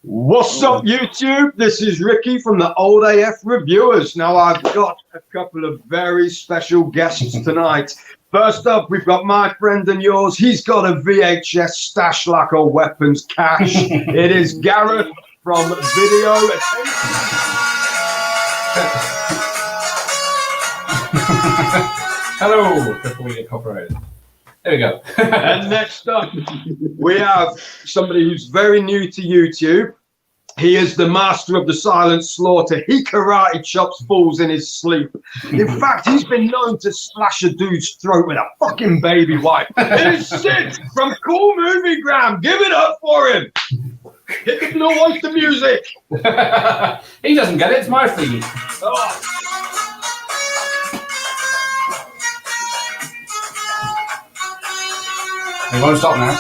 What's up, YouTube? This is Ricky from the Old AF Reviewers. Now, I've got a couple of very special guests tonight. First up, we've got my friend and yours. He's got a VHS stash like a weapons cache. It is Gareth from Video. Hello, before we get copyrighted. There we go. And next up, we have somebody who's very new to YouTube. He is the master of the silent slaughter. He karate chops fools in his sleep. In fact, he's been known to slash a dude's throat with a fucking baby wipe. It is Sid from Cool Movie Gram. Give it up for him. Hit the Blue Oyster music. He doesn't get it. It's my theme. Oh. He won't stop now.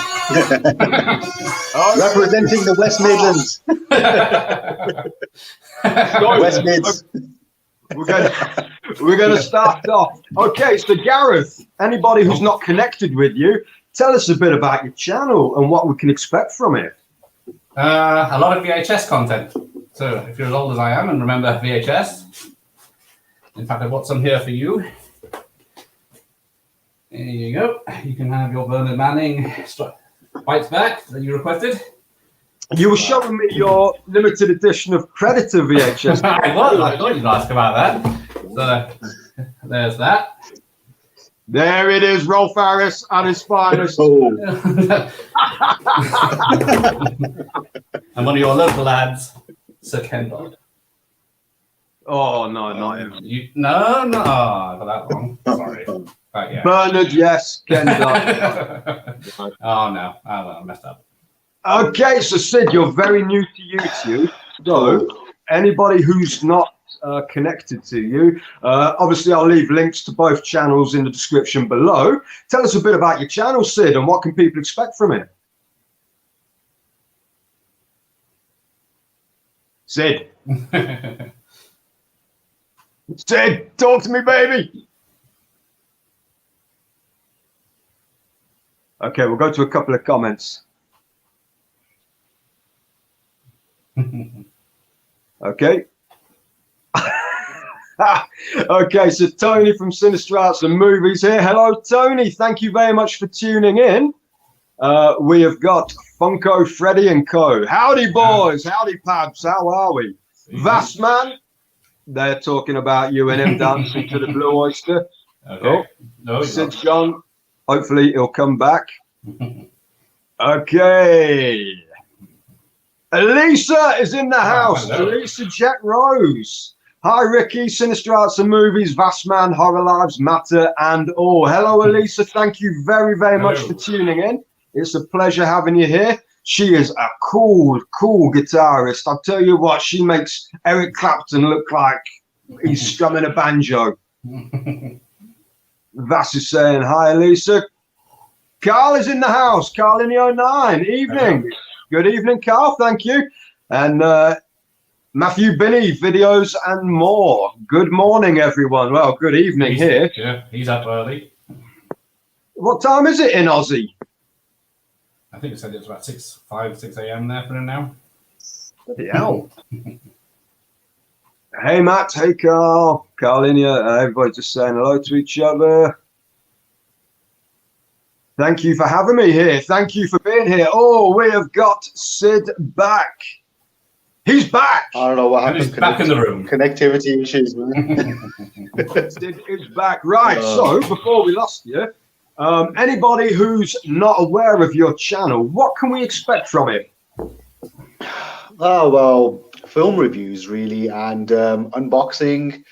Representing the West Midlands. West Mids. We're gonna start off. Okay, so Gareth, anybody who's not connected with you, tell us a bit about your channel and what we can expect from it. A lot of VHS content. So if you're as old as I am and remember VHS, in fact, I've got some here for you. There you go. You can have your Bernard Manning bites back that you requested. You were showing me your limited edition of Predator VHS. I thought you'd ask about that. So there's that. There it is, Rolf Harris at his finest. And one of your local lads, Sir Ken Dodd. Oh, no, not him. No, I got that wrong. Sorry. Yeah. Bernard, yes, Ken Dodd. Oh, no. I messed up. Okay, so Sid, you're very new to YouTube. So anybody who's not connected to you, obviously I'll leave links to both channels in the description below. Tell us a bit about your channel, Sid, and what can people expect from it? Sid. Sid, talk to me, baby. Okay, we'll go to a couple of comments. Okay. Okay, so Tony from Sinister Arts and Movies here. Hello, Tony. Thank you very much for tuning in. We have got Funko, Freddy and Co. Howdy, boys. Howdy, Pabs. How are we? Vast Man. They're talking about you and him dancing to the Blue Oyster. Okay. Oh, no, Sid John. Hopefully he'll come back. Okay. Elisa is in the house. Elisa Jet Rose. Hi, Ricky. Sinister Arts and Movies, Vastman, Horror Lives Matter, and all. Hello, Elisa. Thank you very, very much for tuning in. It's a pleasure having you here. She is a cool guitarist. I'll tell you what, she makes Eric Clapton look like he's strumming a banjo. Vass is saying, hi, Elisa. Carl is in the house. Carl in the 09. Evening. Good evening, Carl. Thank you. And Matthew Binney, videos and more. Good morning, everyone. Well, good evening here. Yeah, he's up early. What time is it in Aussie? I think it said it was about 6 a.m. there for now. Bloody hell. Hey, Matt. Hey, Carl. Carl in here. Everybody just saying hello to each other. Thank you for having me here. Thank you for being here. Oh, we have got Sid back. He's back. I don't know what happened. He's back in the room. Connectivity issues, man. Sid is back. Right, so before we lost you, anybody who's not aware of your channel, what can we expect from it? Oh, well, film reviews, really, and unboxing,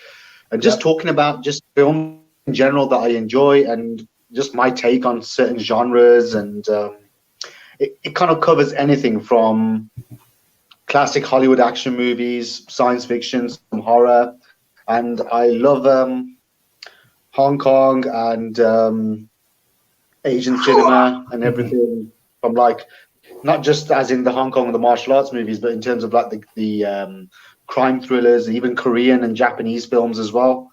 and just talking about just film in general that I enjoy, and just my take on certain genres, and it kind of covers anything from classic Hollywood action movies, science fiction, some horror, and I love Hong Kong and Asian cinema and everything from, like, not just as in the Hong Kong and the martial arts movies, but in terms of like the crime thrillers, even Korean and Japanese films as well.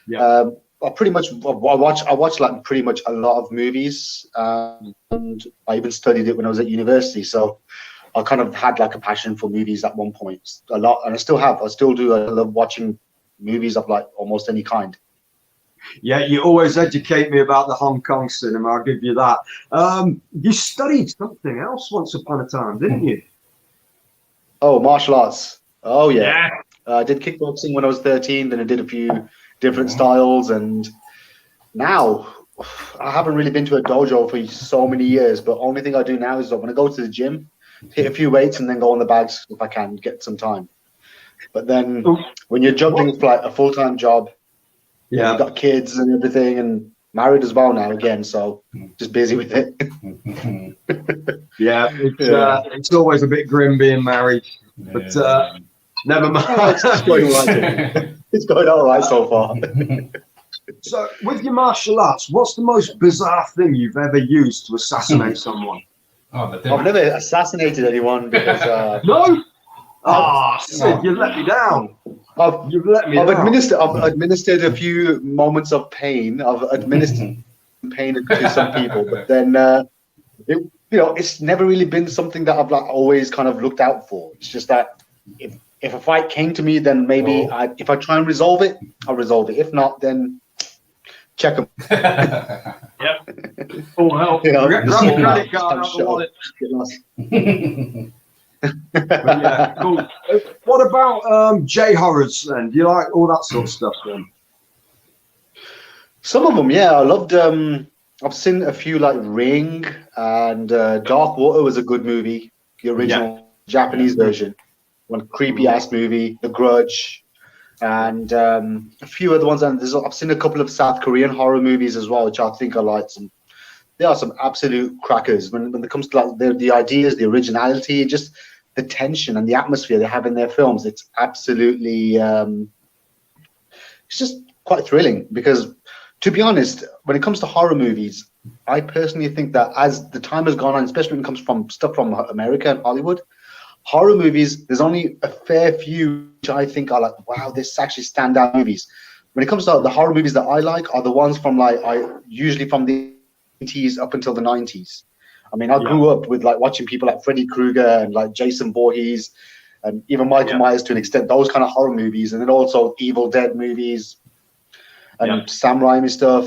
Yeah. I watch like pretty much a lot of movies, and I even studied it when I was at university. So I kind of had like a passion for movies at one point, a lot, and I still have. I still do. I love watching movies of like almost any kind. Yeah, you always educate me about the Hong Kong cinema. I'll give you that. You studied something else once upon a time, didn't you? Oh, martial arts. Oh yeah. Yeah. I did kickboxing when I was 13. Then I did a few different styles, and now I haven't really been to a dojo for so many years. But only thing I do now is I'm gonna go to the gym, hit a few weights, and then go on the bags if I can get some time. But then when you're juggling for like a full-time job, Yeah. you've got kids and everything, and married as well now again, so just busy with it. Yeah, it's always a bit grim being married, but never mind. It's going all right. It's going all right so far. So, with your martial arts, what's the most bizarre thing you've ever used to assassinate someone? Oh, I've never assassinated anyone because No? Sid, you let me down. You've let me down. I've administered a few moments of pain. I've administered pain to some people, but then it's never really been something that I've like always kind of looked out for. It's just that if a fight came to me, then maybe if I try and resolve it, I'll resolve it. If not, then check them. Yep. All help. Grab the credit card out the wallet. Yeah, cool. What about J horrors then? Do you like all that sort of stuff then? Some of them, yeah. I loved. I've seen a few like Ring and Dark Water was a good movie. The original Japanese version, one creepy ass movie. The Grudge, and a few other ones. And I've seen a couple of South Korean horror movies as well, which I think I like. There are some absolute crackers when it comes to like the ideas, the originality, just the tension and the atmosphere they have in their films. It's absolutely, it's just quite thrilling because, to be honest, when it comes to horror movies, I personally think that as the time has gone on, especially when it comes from stuff from America and Hollywood, horror movies, there's only a fair few which I think are like, wow, this actually standout movies. When it comes to the horror movies that I like are the ones from usually from the 80s up until the 90s. I mean, I grew up with like watching people like Freddy Krueger and like Jason Voorhees and even Michael Myers to an extent, those kind of horror movies, and then also Evil Dead movies and Sam Raimi stuff,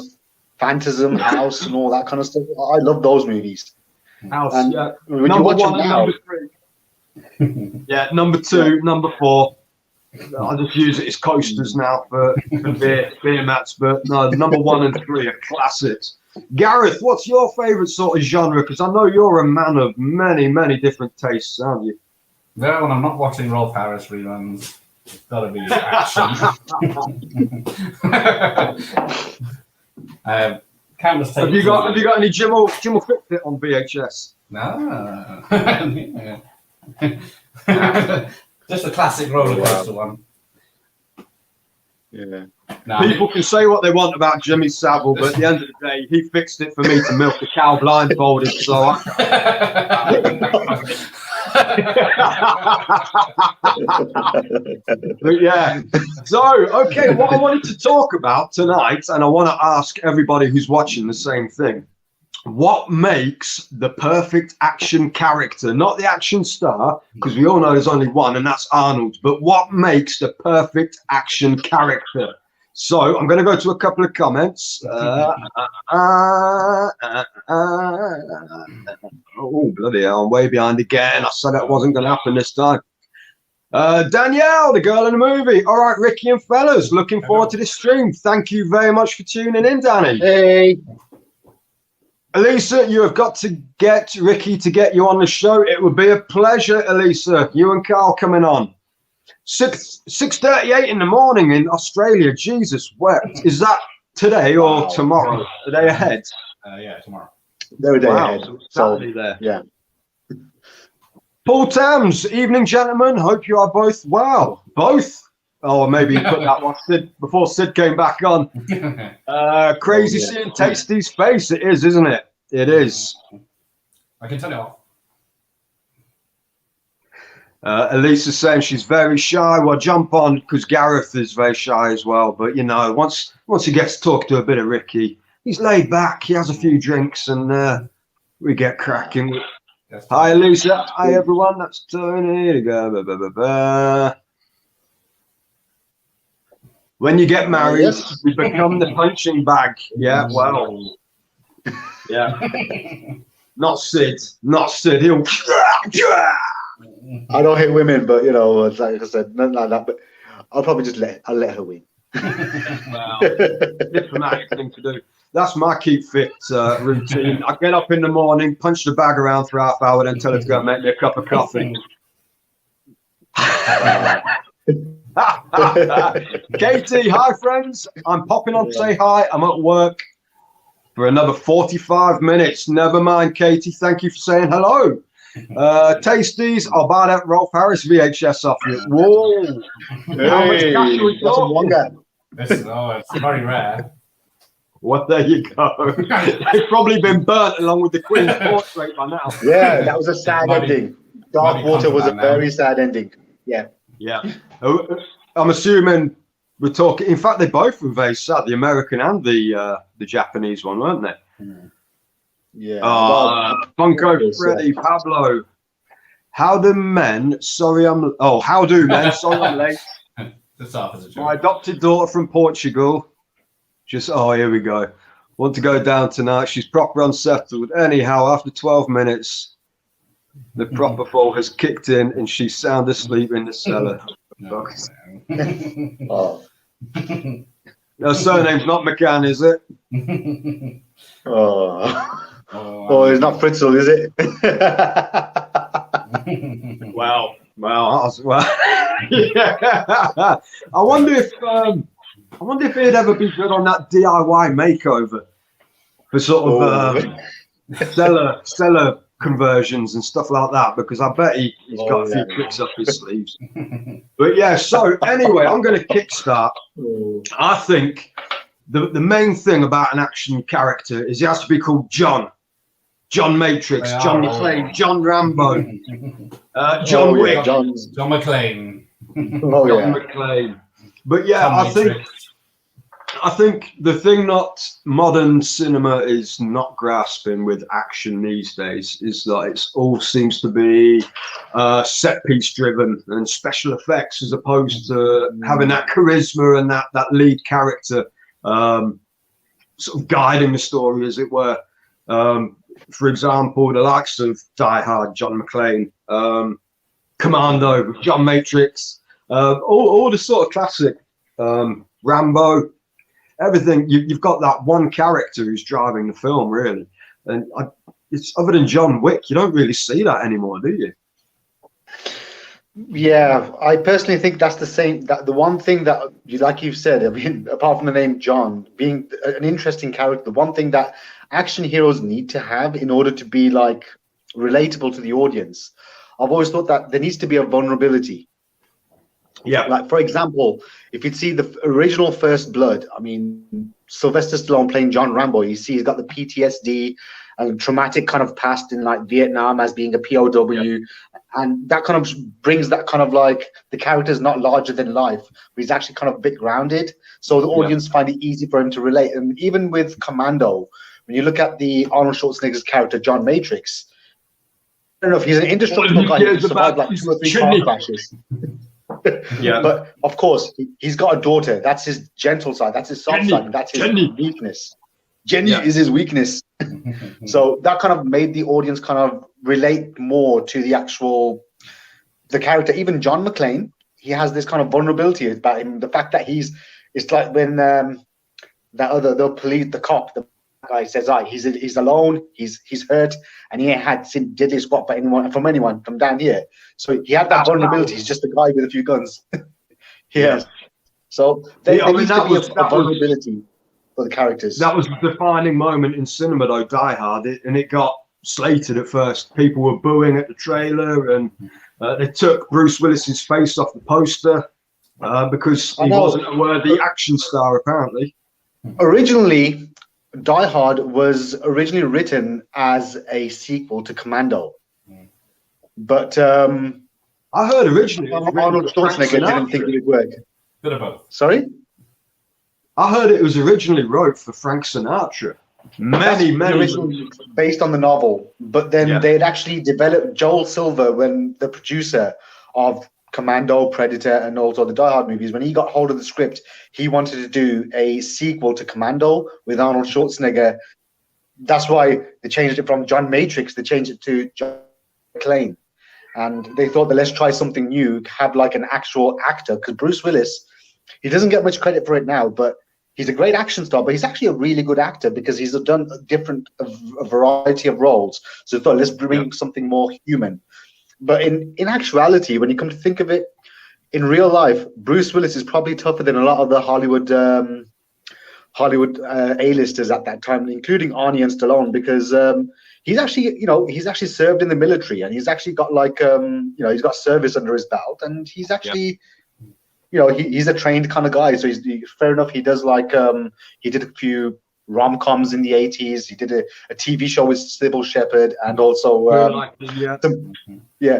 Phantasm, House, and all that kind of stuff. I love those movies. House, and when number you watch one them now, number 3. Yeah, number 2, number 4. I just use it as coasters now for beer mats, but no, number 1 and 3 are classics. Gareth, what's your favourite sort of genre? Because I know you're a man of many, many different tastes, aren't you? Well, when I'm not watching Rolf Harris reruns, it's got to be action. Have you got any Jim will Fix-It on VHS? No. Just a classic roller coaster one. yeah. No, People can say what they want about Jimmy Savile, but at the end of the day, he fixed it for me to milk the cow blindfolded. So but yeah. So, okay, what I wanted to talk about tonight, and I want to ask everybody who's watching the same thing. What makes the perfect action character? Not the action star, because we all know there's only one, and that's Arnold. But what makes the perfect action character? So I'm going to go to a couple of comments. Oh, bloody hell, I'm way behind again. I said that wasn't going to happen this time. Danielle, the girl in the movie. All right, Ricky and fellas, looking forward to this stream. Thank you very much for tuning in, Danny. Hey. Elisa, you have got to get Ricky to get you on the show. It would be a pleasure, Elisa. You and Carl coming on. 6:38 in the morning in Australia. Jesus, where is that today or tomorrow? A day ahead? Yeah, tomorrow. They're a day ahead. So there. Yeah. Paul Tams, evening, gentlemen. Hope you are both well. Both. Oh, maybe you put that one before Sid came back on. Crazy seeing Tasty's face. It is, isn't it? It is. I can turn it off. Elisa's saying she's very shy. Well, jump on because Gareth is very shy as well. But you know, once he gets to talk to a bit of Ricky, he's laid back. He has a few drinks, and we get cracking. Yes. Hi, Lisa. Hi, everyone. That's Tony. Go. When you get married, Yes. you become the punching bag. Yeah, well, yeah. Not Sid. Not Sid. He'll. I don't hate women, but you know, it's like I said, nothing like that. But I'll probably just let her win. Well, diplomatic thing to do. That's my keep fit routine. I get up in the morning, punch the bag around for half hour, then tell her to go and make me a cup of coffee. Katie, hi friends. I'm popping on to say hi. I'm at work for another 45 minutes. Never mind, Katie. Thank you for saying hello. Tasties, I'll buy that Rolf Harris VHS off you. Whoa. How much cash are we talking? It's very rare. Well, there you go. It's probably been burnt along with the Queen's portrait by now. Yeah, that was a sad ending. Dark Water was a very sad ending. Yeah. Yeah. I'm assuming we're talking. In fact, they both were very sad. The American and the Japanese one, weren't they? Yeah. Funko Freddy Pablo. How do men? How do men? Sorry, I'm late. My adopted daughter from Portugal. Here we go. Want to go down tonight. She's proper unsettled. Anyhow, after 12 minutes, the proper fall has kicked in and she's sound asleep in the cellar. Oh. Her surname's not McCann, is it? It's not Fritzl, is it? Well. Yeah. I wonder if he'd ever be good on that DIY makeover for sort of cellar conversions and stuff like that, because I bet he's got a few tricks up his sleeves. But yeah, so anyway, I'm going to kickstart. I think the main thing about an action character is he has to be called John Matrix, John McClane, John Rambo, John Wick, John McClane. John McClane. But yeah, I think the thing that modern cinema is not grasping with action these days is that it all seems to be set piece driven and special effects, as opposed to having that charisma and that lead character sort of guiding the story, as it were. For example, the likes of Die Hard, John McClane, Commando, John Matrix, all the sort of classic, Rambo, everything. You've got that one character who's driving the film, really. And it's other than John Wick, you don't really see that anymore, do you? Yeah, I personally think that's the same. That the one thing that, like you've said, I mean, apart from the name John being an interesting character, the one thing that action heroes need to have in order to be like relatable to the audience, I've always thought that there needs to be a vulnerability. Yeah. Like, for example, if you'd see the original First Blood, I mean, Sylvester Stallone playing John Rambo, you see he's got the PTSD and traumatic kind of past in like Vietnam as being a POW. Yeah. And that kind of brings that kind of like the character's not larger than life, but he's actually kind of a bit grounded. So the audience find it easy for him to relate. And even with Commando, when you look at the Arnold Schwarzenegger's character, John Matrix, I don't know if he's an indestructible guy who survived like 2 or 3 car crashes. Yeah, but of course he's got a daughter. That's his gentle side. That's his soft side. That's his weakness. Jenny is his weakness. So that kind of made the audience kind of relate more to the character. Even John McClane, he has this kind of vulnerability about him. The fact that it's like when the cop guy says, he's alone, he's hurt, and he ain't had diddly squat from anyone from down here. So he had that vulnerability. He's just a guy with a few guns. Yes. So there needs to be a vulnerability for the characters. That was the defining moment in cinema, though, Die Hard, and it got slated at first. People were booing at the trailer, and they took Bruce Willis's face off the poster because he wasn't a worthy action star, apparently. Originally, Die Hard was originally written as a sequel to Commando, but I heard originally Arnold Schwarzenegger didn't think it would work. Bit of both. Sorry? I heard it was originally wrote for Frank Sinatra. Many, The original based on the novel, but then they'd actually developed Joel Silver, when the producer of Commando, Predator, and also the Die Hard movies, when he got hold of the script, he wanted to do a sequel to Commando with Arnold Schwarzenegger. That's why they changed it from John Matrix. They changed it to John McClane, and they thought that let's try something new, have like an actual actor, because Bruce Willis, he doesn't get much credit for it now, but he's a great action star, but he's actually a really good actor because he's done a variety of roles. So I thought, let's bring something more human. But in actuality, when you come to think of it, in real life, Bruce Willis is probably tougher than a lot of the Hollywood A-listers at that time, including Arnie and Stallone, because he's actually served in the military, and he's actually got he's got service under his belt, and he's actually he's a trained kind of guy. So he's fair enough. He does he did a few rom-coms in the 80s. He did a TV show with Sybil Shepherd, and also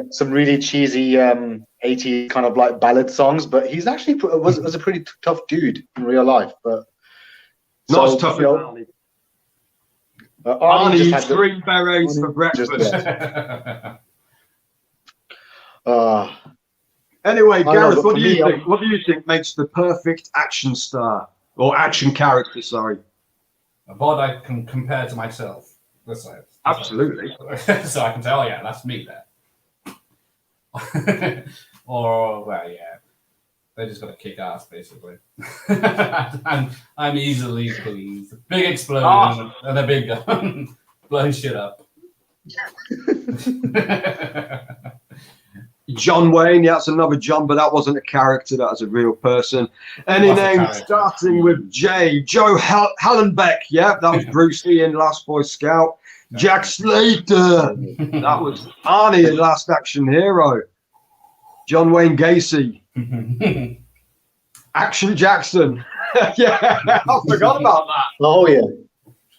some really cheesy 80s kind of like ballad songs. But he's actually was a pretty tough dude in real life. But not as tough as Arnie. Arnie eats green berets for breakfast. Anyway, Gareth, what do you think makes the perfect action star or action character? Sorry, a bod I can compare to myself. Absolutely. So I can say, oh yeah, that's me there. Or they just got to kick ass basically. And I'm easily pleased. Big explosion and a big gun blowing shit up. John Wayne, that's another John, but that wasn't a character, that was a real person. Any name starting with J. Joe Hallenbeck, that was Bruce Lee in Last Boy Scout. Jack Slater, that was Arnie in Last Action Hero. John Wayne Gacy. Action Jackson. I forgot about that. Oh, yeah.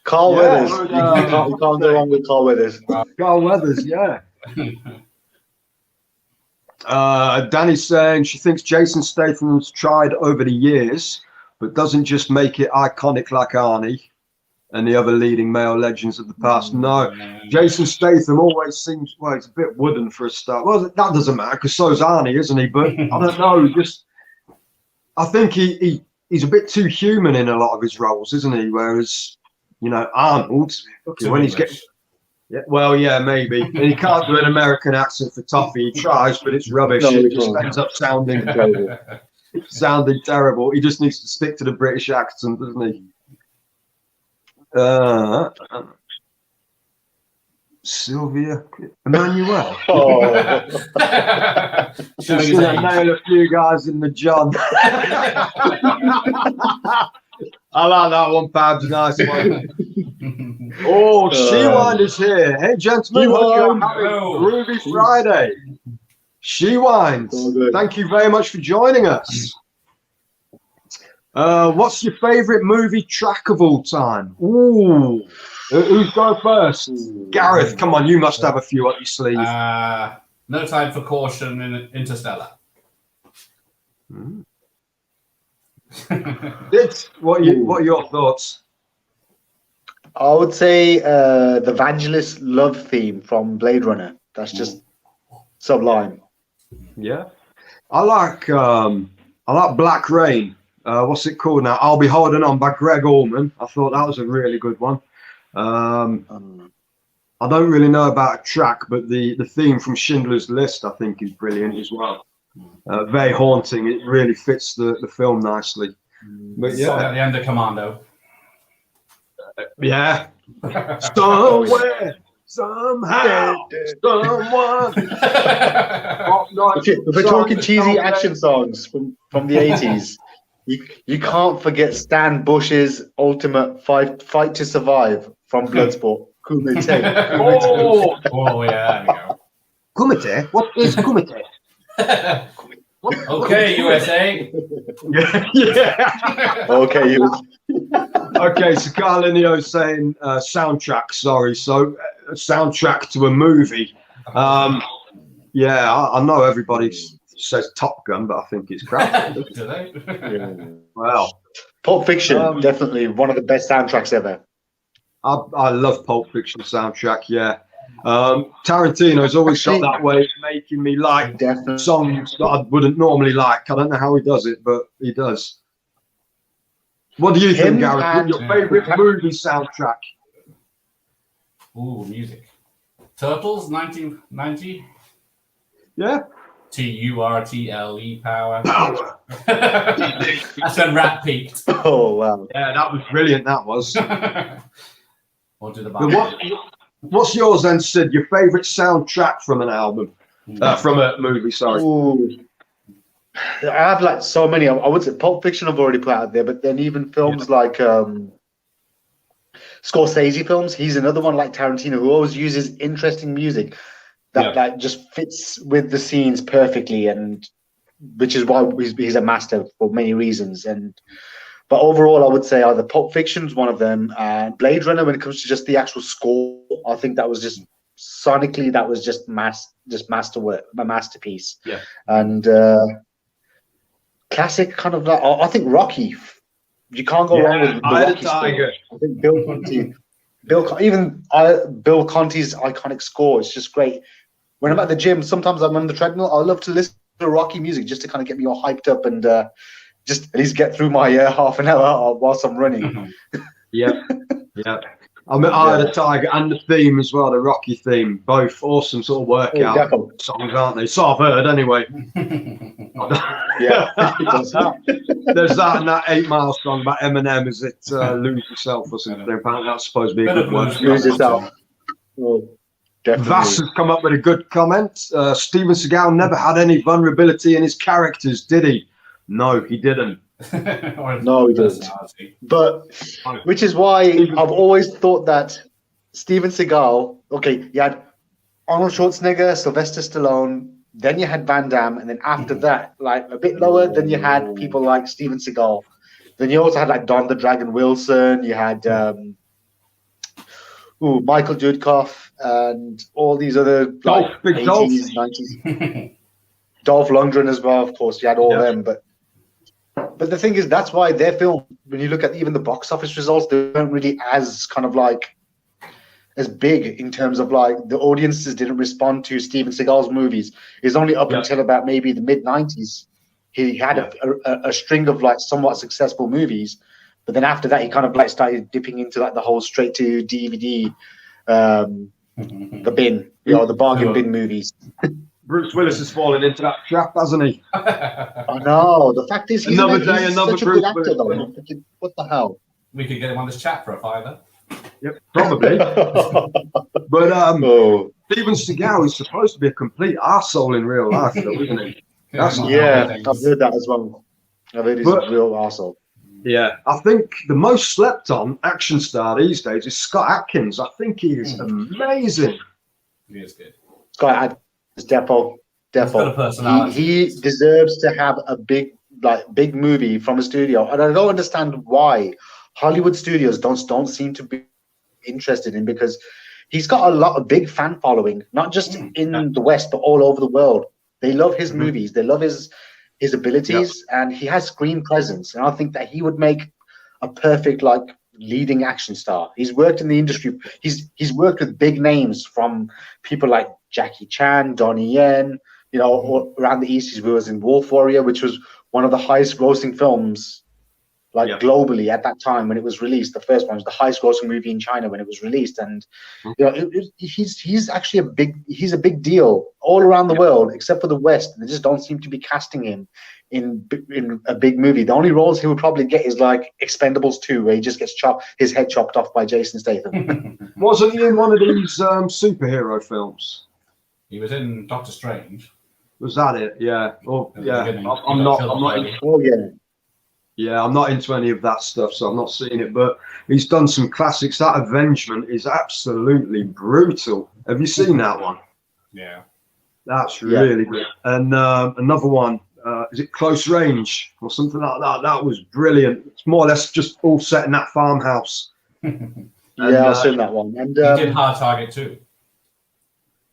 Carl Weathers. You can't go wrong with Carl Weathers. Carl Weathers, Danny's saying she thinks Jason Statham's tried over the years, but doesn't just make it iconic like Arnie and the other leading male legends of the past. No, Jason Statham always seems, he's a bit wooden for a start. Well, that doesn't matter because so's Arnie, isn't he? But I don't know, I think he's a bit too human in a lot of his roles, isn't he? Whereas, Arnold, when he's getting... maybe. And he can't do an American accent for Toffee. He tries, but it's rubbish. It just ends up sounding terrible. He just needs to stick to the British accent, doesn't he? Sylvia Emmanuel. Just gonna nail a few guys in the John. I like that one, Pabs. Nice one. She-Wind is here. Hey, gentlemen, Groovy Friday. She-Wind, thank you very much for joining us. What's your favorite movie track of all time? Ooh, who's going first? Gareth, come on, you must have a few up your sleeve. No Time for Caution in Interstellar. What are your thoughts? I would say the Vangelis love theme from Blade Runner. That's just sublime. Yeah, I like Black Rain. What's it called now? I'll Be Holding On by Greg Allman. I thought that was a really good one. I don't really know about a track, but the theme from Schindler's List I think is brilliant as well. Very haunting. It really fits the film nicely. But At the end of Commando. Somewhere, somehow, someone. If we're talking cheesy action songs from the 80s, you can't forget Stan Bush's ultimate fight to survive from Bloodsport. Kumite. There we go. Kumite? What is Kumite? Okay, USA. Okay, Okay, so Carlinio saying soundtrack. Sorry, so soundtrack to a movie. I know everybody says Top Gun, but I think it's crap. Do they? Well, Pulp Fiction, definitely one of the best soundtracks ever. I love Pulp Fiction soundtrack. Yeah, Tarantino's always got that way of making me like Definitely. songs that I wouldn't normally like. I don't know how he does it, but he does. What do you think, Gareth? and- Your favorite movie soundtrack? Ooh, music. Turtles, 1990. Yeah. TURTLE power. Power. That's when rap peaked. Oh wow. Yeah, that was brilliant. That was. Or do the But what's yours then, Sid? Your favorite soundtrack from an album? From a movie, sorry. Ooh. I have like so many. I would say Pulp Fiction I've already put out there, but then even films like Scorsese films. He's another one like Tarantino who always uses interesting music that just fits with the scenes perfectly, and which is why he's a master for many reasons. But overall, I would say either Pulp Fiction's one of them, and Blade Runner. When it comes to just the actual score, I think that was just sonically that was just masterwork, a masterpiece. Yeah, and classic kind of like I think Rocky. You can't go wrong with the Rocky score. I think Bill Conti, Bill Conti's iconic score is just great. When I'm at the gym, sometimes I'm on the treadmill. I love to listen to Rocky music just to kind of get me all hyped up and just at least get through my half an hour whilst I'm running. Yeah. I mean, Eye of the Tiger and the theme as well, the Rocky theme, both awesome sort of workout songs, aren't they? So I've heard anyway. Yeah. There's that and that 8 Mile song about Eminem, is it Lose Yourself or something? Apparently that's supposed to be a good one. Lose Yourself. Well, definitely. Vass has come up with a good comment. Steven Seagal never had any vulnerability in his characters, did he? No, he didn't. No, he doesn't. But which is why I've always thought that Steven Seagal. Okay, you had Arnold Schwarzenegger, Sylvester Stallone, then you had Van Damme, and then after that, like a bit lower, then you had people like Steven Seagal. Then you also had like Don the Dragon Wilson. You had Michael Dudikoff and all these other like 80s, 90s. Dolph Lundgren as well, of course. You had all them, but the thing is, that's why their film, when you look at even the box office results, they weren't really as kind of like as big in terms of like the audiences didn't respond to Steven Seagal's movies. It's only up until about maybe the mid 90s he had a string of like somewhat successful movies, but then after that he kind of like started dipping into like the whole straight to DVD, the bin, the bargain bin movies. Bruce Willis has fallen into that trap, hasn't he? I know. The fact is, he's such a good actor, though. What the hell? We could get him on this chat for a $5. Yep, probably. But Steven Seagal is supposed to be a complete arsehole in real life, though, isn't he? I've heard that as well. I've heard he's a real arsehole. Yeah, I think the most slept on action star these days is Scott Adkins. I think he is amazing. He is good. Scott Adkins. Depot. He deserves to have a big movie from a studio, and I don't understand why Hollywood studios don't seem to be interested in, because he's got a big fan following, not just in the West but all over the world. They love his movies, they love his abilities, and he has screen presence. And I think that he would make a perfect like leading action star. He's worked in the industry. He's worked with big names from people like Jackie Chan, Donnie Yen, or around the East. He was in Wolf Warrior, which was one of the highest grossing films globally at that time when it was released. The first one was the highest grossing movie in China when it was released. And he's actually a big deal all around the world, except for the West. They just don't seem to be casting him in a big movie. The only roles he would probably get is like Expendables 2, where he just gets his head chopped off by Jason Statham. Wasn't he in one of these superhero films? He was in Doctor Strange. Was that it? Yeah. Oh, yeah. I'm not. Oh, yeah. Yeah, I'm not into any of that stuff, so I've not seen it. But he's done some classics. That Avengement is absolutely brutal. Have you seen that one? Yeah. That's really good. And another one, is it Close Range or something like that? That was brilliant. It's more or less just all set in that farmhouse. I've seen that one. And he did Hard Target too.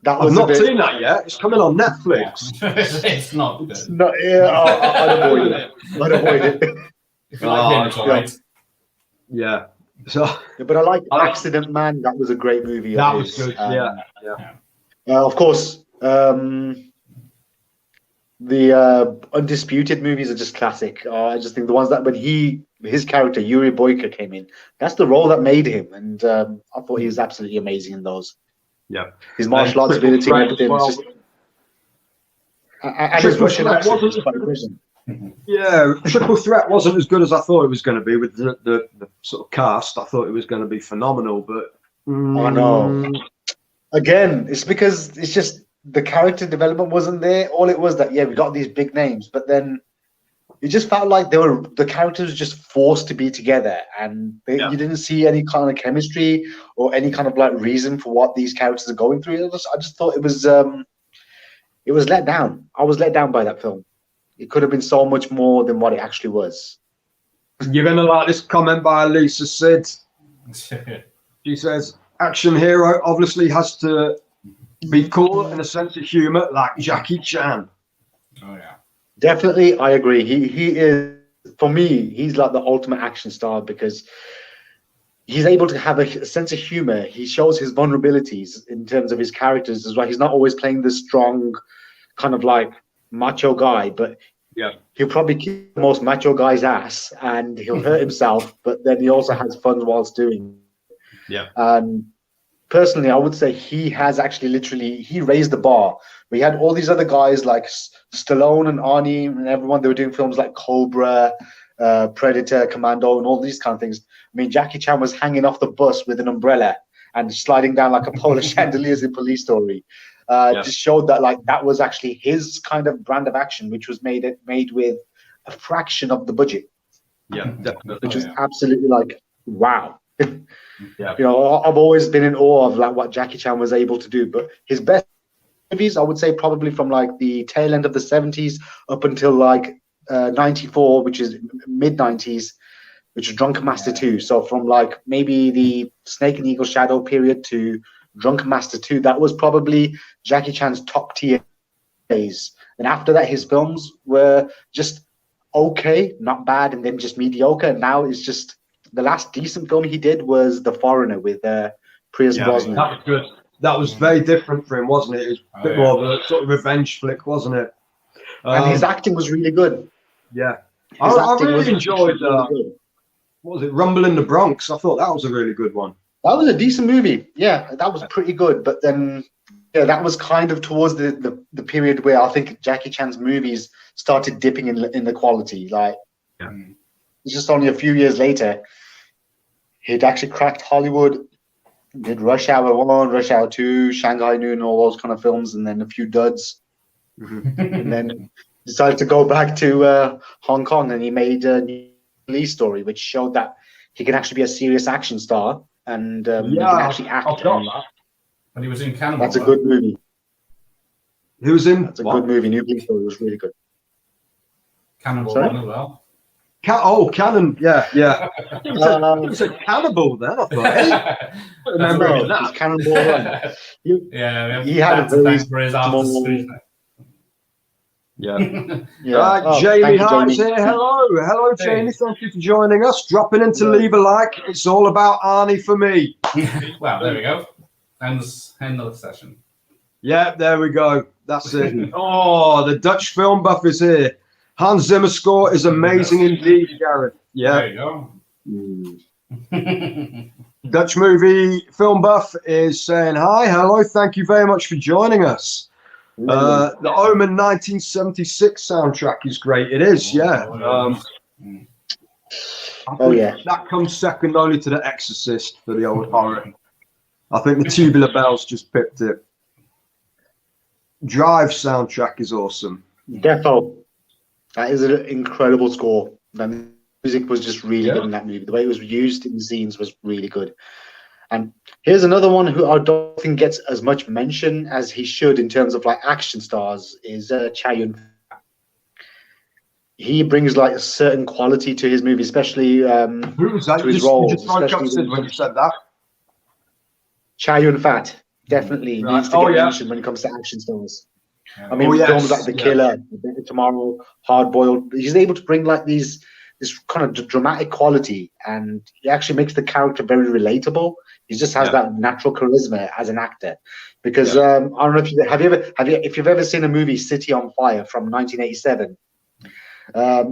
I've not seen that yet. It's coming on Netflix. It's not good. It's not, I'd avoid it. If you like him, it's all right. Yeah. So Yeah, but I like Accident Man. That was a great movie. that was good. Yeah. Of course, the Undisputed movies are just classic. I just think the ones that when his character Yuri Boyka came in, that's the role that made him, and I thought he was absolutely amazing in those. Yeah. His martial arts ability and everything. Well. Just, and his Russian accent was quite amazing. Yeah, Triple Threat wasn't as good as I thought it was going to be with the sort of cast. I thought it was going to be phenomenal, but I know. Again, it's because it's just the character development wasn't there. All it was that we got these big names, but then it just felt like the characters were just forced to be together, and you didn't see any kind of chemistry or any kind of like reason for what these characters are going through. I just thought it was let down. I was let down by that film. It could have been so much more than what it actually was. You're going to like this comment by Lisa Sid. She says, action hero obviously has to be cool and a sense of humor like Jackie Chan. Oh, yeah. Definitely, I agree. He is, for me, he's like the ultimate action star because he's able to have a sense of humor. He shows his vulnerabilities in terms of his characters as well. He's not always playing the strong kind of like macho guy, but he'll probably kick the most macho guy's ass and he'll hurt himself, but then he also has fun whilst doing it. Yeah. And personally, I would say he has actually he raised the bar. We had all these other guys like Stallone and Arnie and everyone. They were doing films like Cobra, Predator, Commando, and all these kind of things. I mean, Jackie Chan was hanging off the bus with an umbrella and sliding down like a pole of chandeliers in Police Story. Just showed that like that was actually his kind of brand of action, which was made with a fraction of the budget. Yeah, definitely. Which is absolutely like wow. You know, I've always been in awe of like what Jackie Chan was able to do. But his best movies, I would say, probably from like the tail end of the 70s up until like 94, which is mid 90s, which is Drunken Master 2. So from like maybe the Snake and Eagle Shadow period to Drunken Master 2, that was probably Jackie Chan's top tier days. And after that, his films were just okay, not bad, and then just mediocre. And now it's just the last decent film he did was The Foreigner with Pierce Brosnan. That was good. That was very different for him, wasn't it? It was a bit more of a sort of revenge flick, wasn't it? And his acting was really good. Yeah. I really enjoyed really what was it, Rumble in the Bronx? I thought that was a really good one. That was a decent movie. Yeah, that was pretty good. But then, that was kind of towards the period where I think Jackie Chan's movies started dipping in the quality. Like, it's just only a few years later, he'd actually cracked Hollywood, did Rush Hour 1, Rush Hour 2, Shanghai Noon, all those kind of films, and then a few duds. And then decided to go back to Hong Kong, and he made a Police Story, which showed that he can actually be a serious action star and he can actually act. I've got that. And he was in Cannibal. That's a good movie. He was in. That's a good movie. New Police Story was really good. Cannibal Run as well. Cannon, yeah. It was a cannibal then, I thought. I remember that. Cannonball Run. He had a very for his after school. Jamie Hines here. Hello, Jamie. Thank you for joining us. Dropping in to leave a like. It's all about Arnie for me. Well, there we go. End of the session. Yeah, there we go. That's it. Oh, the Dutch film buff is here. Hans Zimmer score is amazing indeed, Gareth. Yeah. There you go. Dutch movie film buff is saying hi. Hello. Thank you very much for joining us. The Omen 1976 soundtrack is great. It is, yeah. That comes second only to The Exorcist for the old horror. I think the Tubular Bells just picked it. Drive soundtrack is awesome. Defo. That is an incredible score. The music was just really good in that movie. The way it was used in the scenes was really good. And here's another one who I don't think gets as much mention as he should in terms of like action stars is Chow Yun-fat. He brings like a certain quality to his movie, especially who was that? To his roles. You just when you said that. Chow Yun-fat definitely needs to get mentioned when it comes to action stars. I mean, films like The Killer, Tomorrow, Hard Boiled. He's able to bring like these this kind of dramatic quality, and he actually makes the character very relatable. He just has that natural charisma as an actor. Because I don't know if you've ever seen a movie City on Fire from 1987.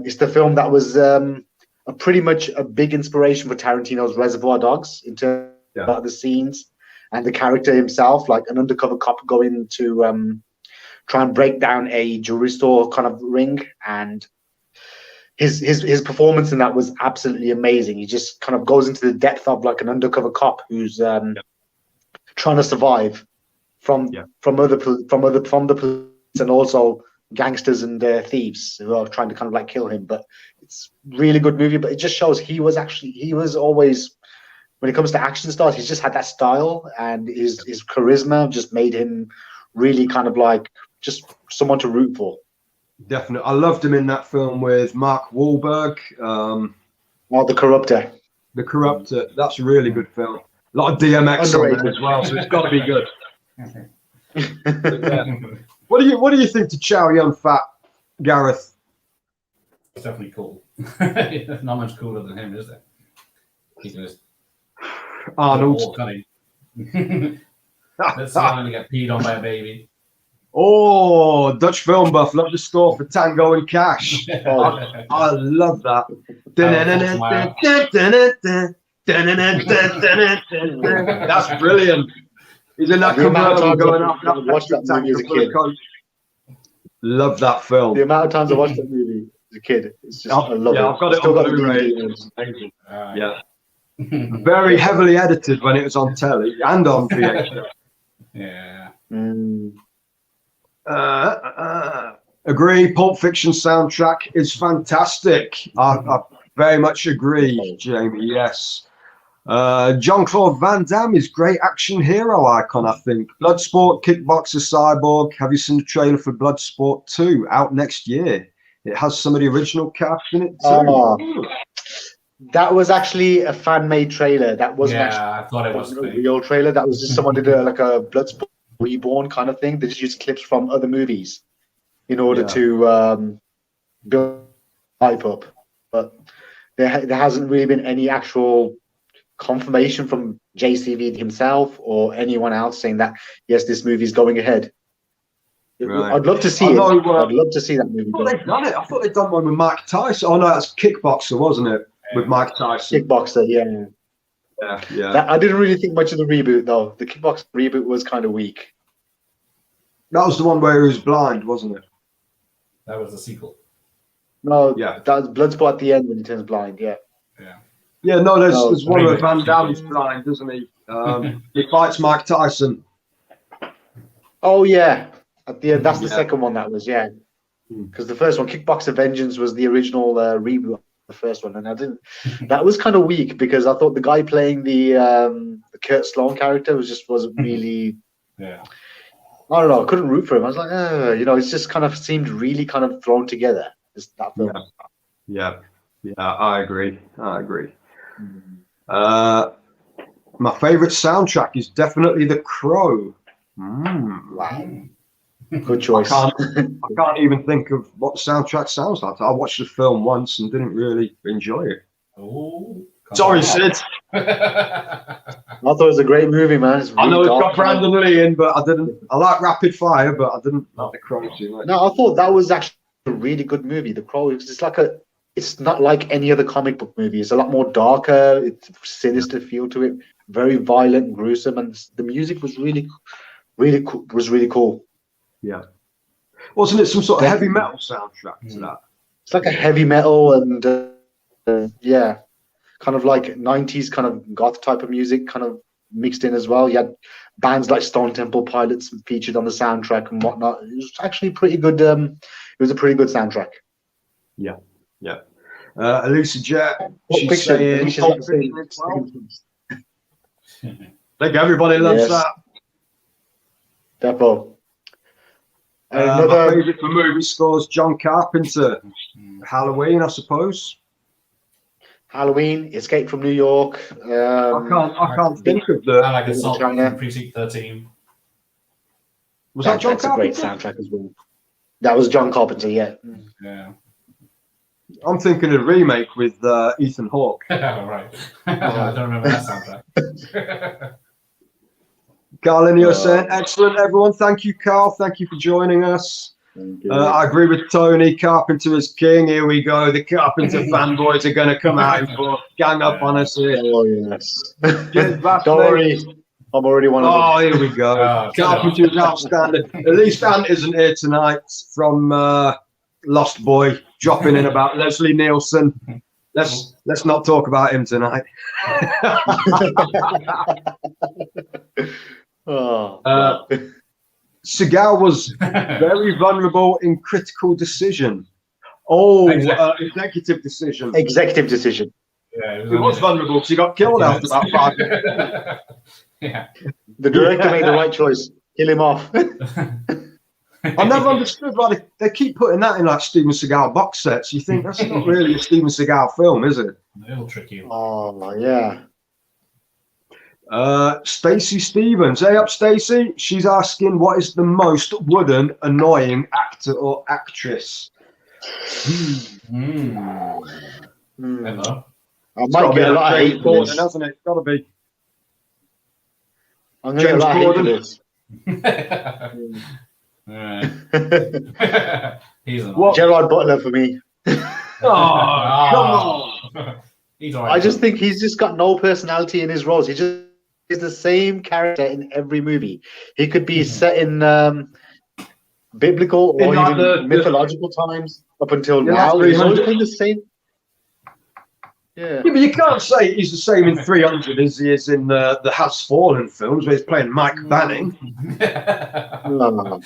It's the film that was pretty much a big inspiration for Tarantino's Reservoir Dogs in terms of the scenes and the character himself, like an undercover cop going to try and break down a jewelry store kind of ring, and his performance in that was absolutely amazing. He just kind of goes into the depth of like an undercover cop who's trying to survive from the police and also gangsters and thieves who are trying to kind of like kill him. But it's really good movie. But it just shows he was always, when it comes to action stars, he's just had that style, and his charisma just made him really kind of like just someone to root for. Definitely. I loved him in that film with Mark Wahlberg. The Corruptor. The Corruptor. That's a really good film. A lot of DMX on there as well, so it's got to be good. What do you think to Chow Yun Fat, Gareth? It's definitely cool. Not much cooler than him, is there? He can just Arnold. Let's see how to get peed on by a baby. Oh, Dutch film buff. Love the score for Tango and Cash. I love that. That's brilliant. He's in that convertible going off. I watched that movie as a kid. Love that film. The amount of times I watched that movie as a kid, it's just I love it. I've got it Still on got Blu-ray. Yeah. Very heavily edited when it was on telly and on VHS. Yeah. Agree. Pulp Fiction soundtrack is fantastic. I very much agree, Jamie. Yes. Jean-Claude Van Damme is great action hero icon, I think. Bloodsport, Kickboxer, Cyborg. Have you seen the trailer for Bloodsport 2 out next year? It has some of the original cast in it too. That was actually a fan-made trailer. That wasn't I thought it was a real trailer. That was just someone did like a Bloodsport Reborn kind of thing. They just used clips from other movies in order to build hype up. But there hasn't really been any actual confirmation from JCV himself or anyone else saying that yes, this movie is going ahead. Right. I'd love to see it. I'd love to see that movie. I thought they'd done it. I thought they'd done one with Mike Tyson. Oh no, that's Kickboxer, wasn't it? With Mike Tyson. Kickboxer, yeah. I didn't really think much of the reboot though. The Kickboxer reboot was kind of weak. That was the one where he was blind, wasn't it? That was the sequel. No, that was Bloodsport at the end when he turns blind. Yeah. Yeah, no, there's one where Van Damme's blind, doesn't he? He fights Mike Tyson. Oh yeah, at the end. That's the second one. That was because the first one, Kickboxer Vengeance, was the original reboot of the first one, and I didn't. That was kind of weak because I thought the guy playing the Kurt Sloan character wasn't really. Yeah. I don't know. I couldn't root for him. I was like, it's just kind of seemed really kind of thrown together. That film. Yeah, I agree. My favorite soundtrack is definitely The Crow. Wow. Good choice. I can't even think of what the soundtrack sounds like. I watched the film once and didn't really enjoy it. Oh, sorry, Sid. I thought it was a great movie, man. It's really I know it's got Brandon Lee in, but I didn't. I like Rapid Fire, but I didn't like The Crow too much. No, I thought that was actually a really good movie. The Crow. It's not like any other comic book movie. It's a lot more darker. It's sinister feel to it. Very violent and gruesome, and the music was really cool. Yeah. Wasn't it some sort of heavy metal soundtrack to that? It's like a heavy metal and kind of like 90s kind of goth type of music kind of mixed in as well. You had bands like Stone Temple Pilots featured on the soundtrack and whatnot. It was actually pretty good. It was a pretty good soundtrack. Yeah. Elisa Jet, she's saying Pulp Fiction as well. I think everybody loves that. Defo. My favourite for movie scores, John Carpenter. Halloween, I suppose. Halloween, Escape from New York. I can't think of the. I like Assault on Precinct 13. Was that John Carpenter? That's a great soundtrack as well. That was John Carpenter, yeah. I'm thinking of a remake with Ethan Hawke. Right. I don't remember that soundtrack. Carl, you're saying excellent, everyone. Thank you, Carl. Thank you for joining us. I agree with Tony. Carpenter is king. Here we go. The Carpenter fanboys are going to come out and gang up on us here. Oh, yes. Cheers, Don't worry. I'm already one of them. Oh, here we go. Carpenter's outstanding. At least Ant isn't here tonight from Lost Boy, dropping in about Leslie Nielsen. Let's not talk about him tonight. Seagal was very vulnerable in critical decision. Executive decision. Executive decision. Yeah, he was vulnerable because he got killed after about 5 minutes. Yeah. The director made the right choice. Kill him off. I never understood why they keep putting that in like Steven Seagal box sets. You think that's not really a Steven Seagal film, is it? It'll trick you. Oh, yeah. Stacey Stevens. Hey up, Stacey. She's asking, what is the most wooden, annoying actor or actress? Hello. I might get a lot of hate for this. Hasn't it? It's got to be. I'm going to get a lot of hate for this. He's Gerard Butler for me. Come on. He's all right. I just think he's just got no personality in his roles. He just is the same character in every movie. He could be set in biblical or even mythological times up until now. He's always been the same. Yeah, but you can't say he's the same in 300 as he is in the Has Fallen films where he's playing Mike Banning. No.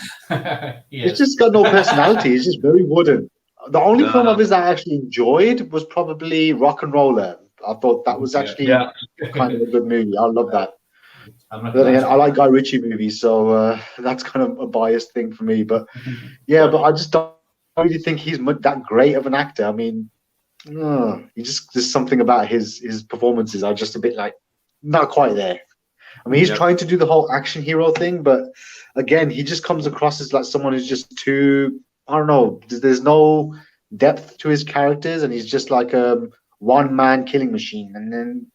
He's just got no personality. He's just very wooden. The only film of his that I actually enjoyed was probably Rock and Roller. I thought that was actually kind of a good movie. I love that. But then again, I like Guy Ritchie movies, so that's kind of a biased thing for me. But but I just don't really think he's that great of an actor. I mean, there's something about his performances are just a bit like not quite there. I mean, he's trying to do the whole action hero thing, but again, he just comes across as like someone who's just too, I don't know, there's no depth to his characters, and he's just like a one-man killing machine. And then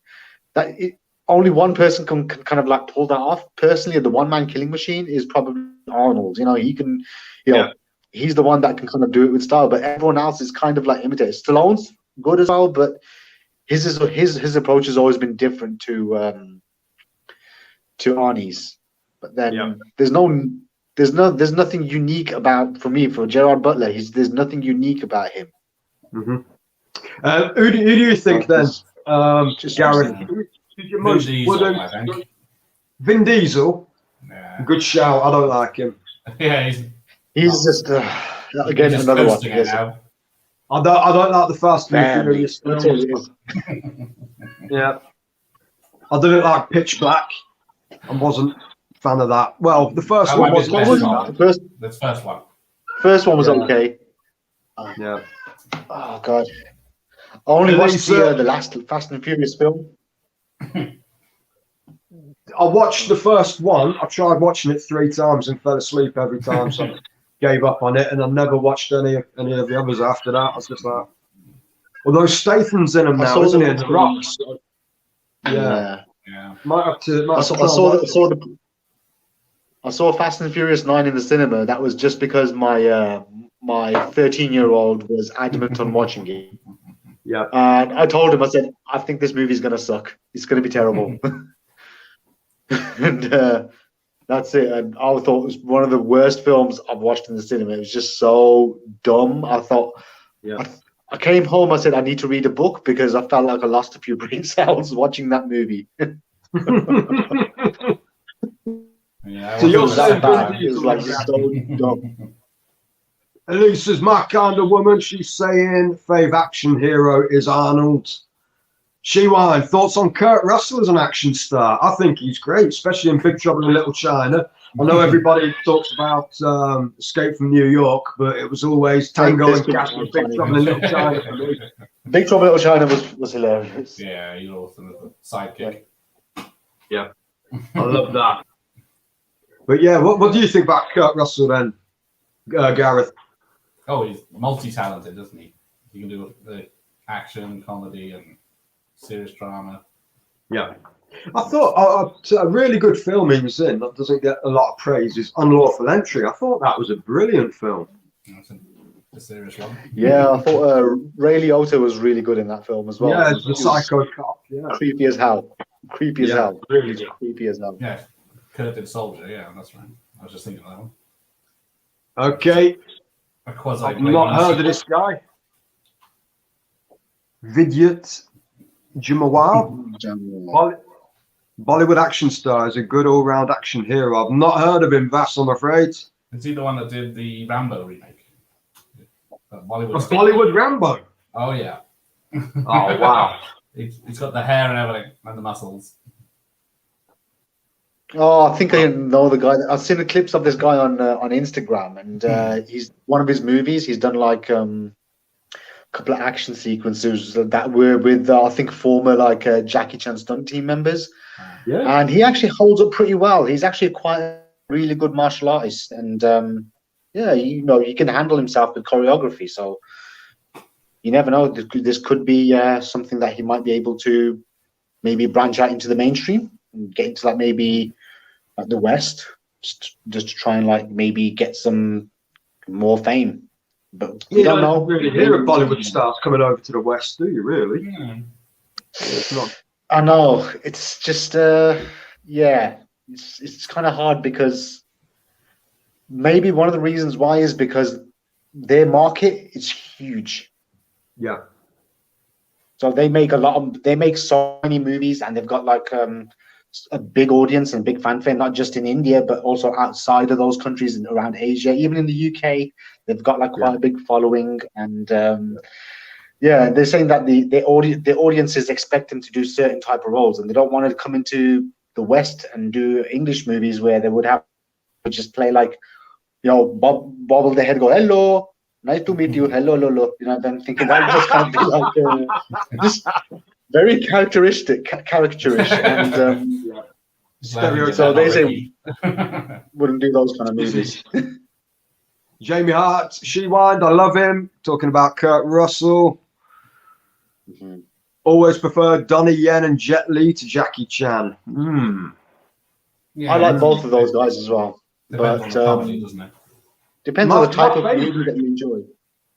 only one person can kind of like pull that off. Personally, the one-man killing machine is probably Arnold. You know, he can, he's the one that can kind of do it with style, but everyone else is kind of like imitators. Stallone's good as well, but his approach has always been different to Arnie's. But then there's nothing unique about, for me, for Gerard Butler. There's nothing unique about him. Who do you think then, Gareth? Vin Diesel. Yeah. Good shout. I don't like him. Yeah, he's just again another one. I don't like the Fast and Furious films. Yeah, I didn't like Pitch Black. I wasn't a fan of that. Well, the first one wasn't. The first one. First one was okay. Yeah. Oh God. I only watched the last Fast and Furious film. I watched the first one. I tried watching it 3 times and fell asleep every time, so I gave up on it, and I never watched any of the others after that. I was just like, although Statham's in them now, isn't he? The Rocks. So, yeah. Might have to. I saw Fast and Furious 9 in the cinema. That was just because my 13-year-old was adamant on watching it. Yeah. And I told him, I said, I think this movie's going to suck. It's going to be terrible. And that's it. And I thought it was one of the worst films I've watched in the cinema. It was just so dumb. I thought, I came home, I said, I need to read a book because I felt like I lost a few brain cells watching that movie. So you're saying it was like so dumb. Elisa's my kind of woman. She's saying fave action hero is Arnold. Shewine, thoughts on Kurt Russell as an action star? I think he's great, especially in Big Trouble in Little China. I know everybody talks about Escape from New York, but it was always Tango and Cash in Big Trouble in Little China for me. Big Trouble in Little China was hilarious. Yeah, he's awesome as a sidekick. Yeah, I love that. But yeah, what do you think about Kurt Russell then, Gareth? Oh, he's multi-talented, isn't he? You can do the action, comedy, and serious drama. Yeah. I thought a really good film he was in that doesn't get a lot of praise is Unlawful Entry. I thought that was a brilliant film. It's a serious one. Yeah, I thought Ray Liotta was really good in that film as well. Yeah, He it's the was psycho cop. Yeah. creepy as hell. Creepy as Yeah, hell. really good. Creepy as hell. Yeah, Curtain Soldier. Yeah, that's right. I was just thinking of that one. Okay. A quasi. I've not heard of this guy. Vidyut Jamawal. Bollywood action star is a good all-round action hero. I've not heard of him, Vass, I'm afraid. Is he the one that did the Rambo remake? Bollywood Rambo? Oh, yeah. Oh, wow. He's got the hair and everything, and the muscles. Oh, I think I know the guy. I've seen the clips of this guy on Instagram, and he's one of his movies. He's done like a couple of action sequences that were with I think former like Jackie Chan stunt team members. Yeah, and he actually holds up pretty well. He's actually quite a really good martial artist, and yeah, he can handle himself with choreography. So you never know. This could be something that he might be able to maybe branch out into the mainstream and get into like maybe like the West, just to try and like maybe get some more fame. But you don't know. Really hear of Bollywood stars coming over to the West, do you? Really? Yeah. It's not. I know. It's just yeah. It's kind of hard because maybe one of the reasons why is because their market is huge. Yeah. So they make they make so many movies, and they've got like a big audience and big fanfare, not just in India, but also outside of those countries and around Asia. Even in the UK, they've got like quite a big following, and yeah, they're saying that the audiences expect them to do certain type of roles, and they don't want to come into the West and do English movies where they would have to just play like, bobble their head, go hello. Nice to meet you. Hello, hello. Then thinking that just kind of be like just very characterish, and so they say wouldn't do those kind of movies. Jamie Hart, Shewind, I love him. Talking about Kurt Russell. Mm-hmm. Always preferred Donnie Yen and Jet Li to Jackie Chan. Yeah, I like both of those guys as well. Depends on But the comedy, doesn't it? depends on the type of movie that you enjoy.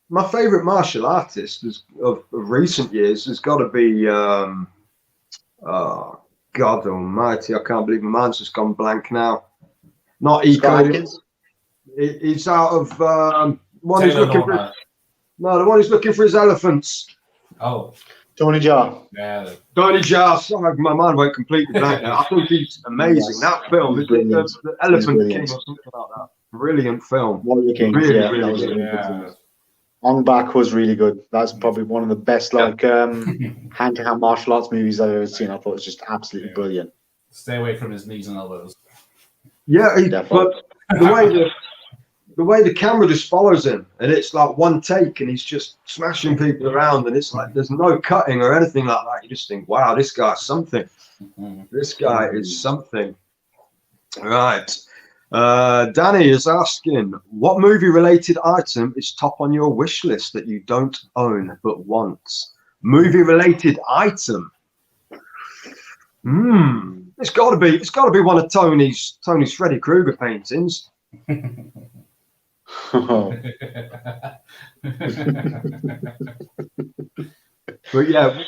My favourite martial artist of recent years has got to be, God almighty, I can't believe my mind's just gone blank now. Not Eco. It's out of one who's looking for. No, the one who's looking for his elephants. Oh, Tony Jaa. yeah. Tony Jaa. Sorry, my mind went completely blank now. I think he's amazing. Yes. That film, the Elephant King or something like that. Brilliant film. Warrior King. Really, Yeah, really that was good. really Yeah. good. Ong Bak was really good. That's probably one of the best like hand-to-hand martial arts movies I've ever seen. I thought it was just absolutely brilliant. Stay away from his knees and elbows. Yeah, Definitely. but the way the camera just follows him, and it's like one take, and he's just smashing people around, and it's like there's no cutting or anything like that. You just think, wow, this guy's something. This guy is something. Right. Danny is asking, what movie-related item is top on your wish list that you don't own but want? Movie-related item. It's got to be one of Tony's Freddy Krueger paintings. But yeah,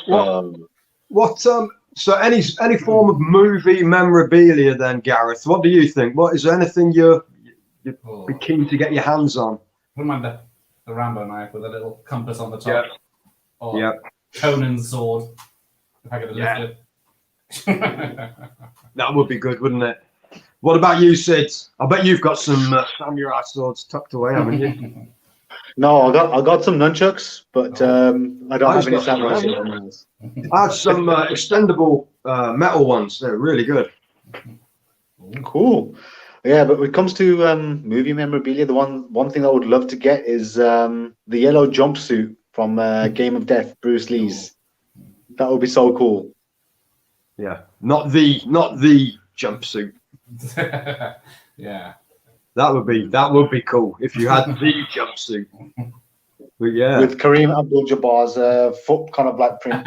so any form of movie memorabilia then, Gareth? What do you think? What is there anything you'd be keen to get your hands on? Wouldn't mind the Rambo knife with a little compass on the top. Yeah. Or Conan's sword. If I could lift it. That would be good, wouldn't it? What about you, Sid? I bet you've got some samurai swords tucked away, haven't you? No, I got some nunchucks, but I don't have any samurai swords. I have some extendable metal ones. They're really good. Cool. Yeah, but when it comes to movie memorabilia, the one thing I would love to get is the yellow jumpsuit from Game of Death, Bruce Lee's. That would be so cool. Yeah, not the jumpsuit. Yeah. That would be cool if you had the jumpsuit. But yeah. With Kareem Abdul-Jabbar's foot kind of like print.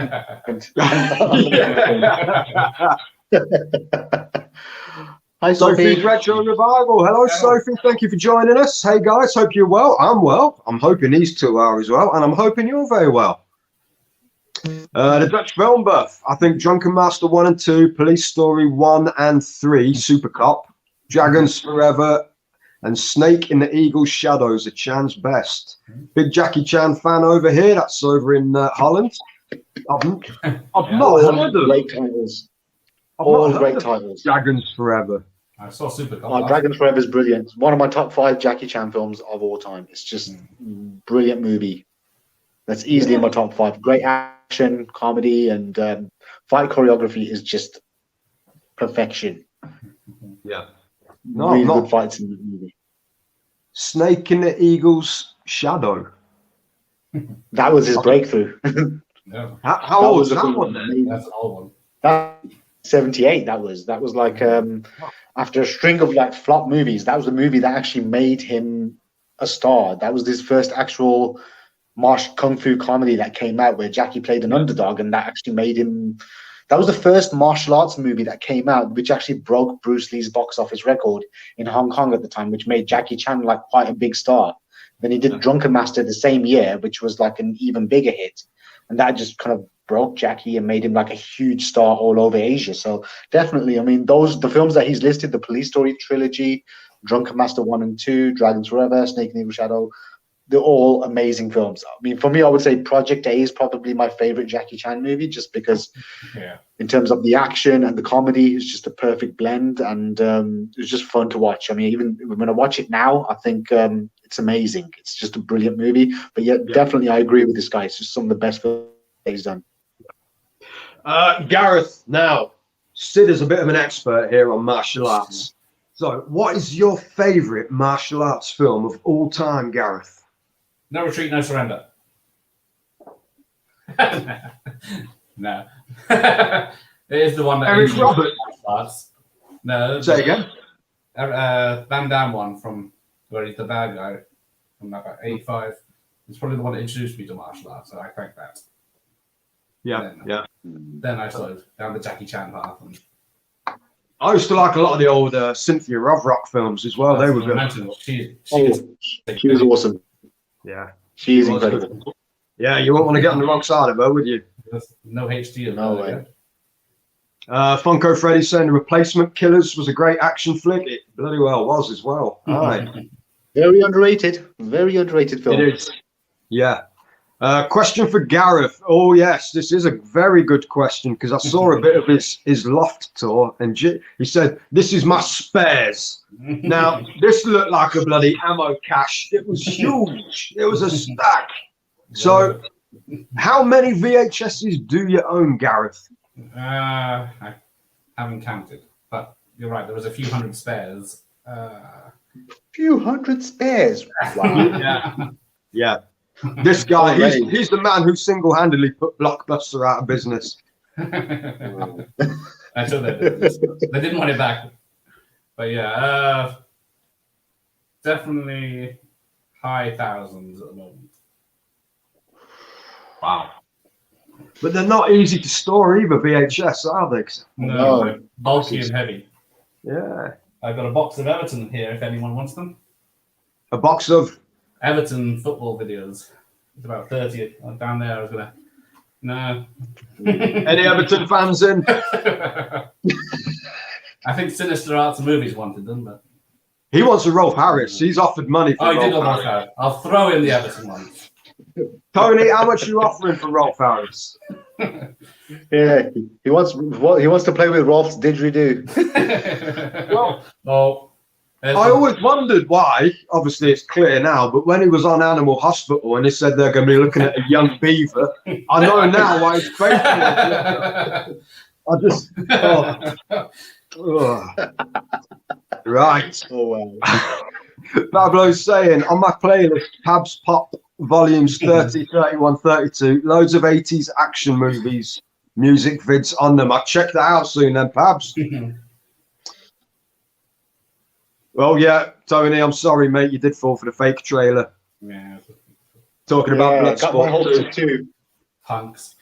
Hi, Sophie's Sophie. Retro Revival. Hello, Sophie. Thank you for joining us. Hey, guys. Hope you're well. I'm well. I'm hoping these two are as well. And I'm hoping you're very well. The Dutch film buff. I think Drunken Master 1 and 2, Police Story 1 and 3, Super Cop, Dragons Forever, and Snake in the Eagle's Shadows are Chan's best. Big Jackie Chan fan over here. That's over in Holland. I've not heard of great titles. I've All not great heard of titles. Dragons Forever. I saw Super Cop. Dragons Forever is brilliant. One of my top 5 Jackie Chan films of all time. It's just brilliant movie. That's easily in my top 5. Great action, comedy, and fight choreography is just perfection. Yeah. Really good fights in the movie. Snake in the Eagle's Shadow. That was his breakthrough. Yeah. How old was that one then? That's an old one. That 78. That was like after a string of like flop movies. That was the movie that actually made him a star. That was his first actual kung fu comedy that came out where Jackie played an underdog, and that actually made him. That was the first martial arts movie that came out, which actually broke Bruce Lee's box office record in Hong Kong at the time, which made Jackie Chan like quite a big star. Then he did Drunken Master the same year, which was like an even bigger hit, and that just kind of broke Jackie and made him like a huge star all over Asia. So definitely, I mean, the films that he's listed, the Police Story trilogy, Drunken Master 1 and 2, Dragons Forever, Snake in the Evil Shadow, they're all amazing films. I mean, for me, I would say Project A is probably my favorite Jackie Chan movie, just because in terms of the action and the comedy, it's just a perfect blend, and it's just fun to watch. I mean, even when I watch it now, I think it's amazing. It's just a brilliant movie. But yeah, definitely, I agree with this guy. It's just some of the best films he's done. Gareth, now, Sid is a bit of an expert here on martial arts. So, what is your favourite martial arts film of all time, Gareth? No Retreat, No Surrender. No. It is the one that... Eric Roberts. No. Say again? Van Damme one from where he's the bad guy from about 85. It's probably the one that introduced me to martial arts, so I thank that. Then I started down the Jackie Chan path. And I used to like a lot of the old Cynthia Rothrock films as well. They were good. She was awesome. Yeah. She is incredible. Yeah, you wouldn't want to get on the wrong side of her, would you? There's no HD. No way. Funko Freddy saying The Replacement Killers was a great action flick. It bloody well was as well. Aye. Very underrated. Very underrated film. It is. Yeah. Question for Gareth. Oh, yes, this is a very good question because I saw a bit of his loft tour and he said, "This is my spares." Now, this looked like a bloody ammo cache. It was huge. It was a stack. So, how many VHSs do you own, Gareth? I haven't counted, but you're right. There was a few hundred spares. Few hundred spares. Wow. Yeah. This guy, he's the man who single-handedly put Blockbuster out of business. I'm sure they did. They didn't want it back. But yeah, definitely high thousands at the moment. Wow. But they're not easy to store either, VHS, are they? No. Bulky and heavy. Yeah. I've got a box of Everton here if anyone wants them. A box of Everton football videos. It's about 30 down there. I was gonna. No. Any Everton fans in? I think Sinister Arts and Movies wanted them, but he wants a Rolf Harris. He's offered money for he did Rolf Rolf Harris. I'll throw in the Everton ones. Tony, how much are you offering for Rolf Harris? Yeah, he wants to play with Rolf's didgeridoo. Well, I always wondered why. Obviously, it's clear now. But when he was on Animal Hospital and they said they're going to be looking at a young beaver, I know now why he's faithful. I just right. Oh wow. Pablo's saying on my playlist, Pabs Pop volumes 30, 31, 32, loads of 80s action movies, music vids on them. I'll check that out soon then, Pabs. Well, yeah, Tony, I'm sorry, mate. You did fall for the fake trailer. Yeah. Talking about got my hopes Bloodsport up too. Punks.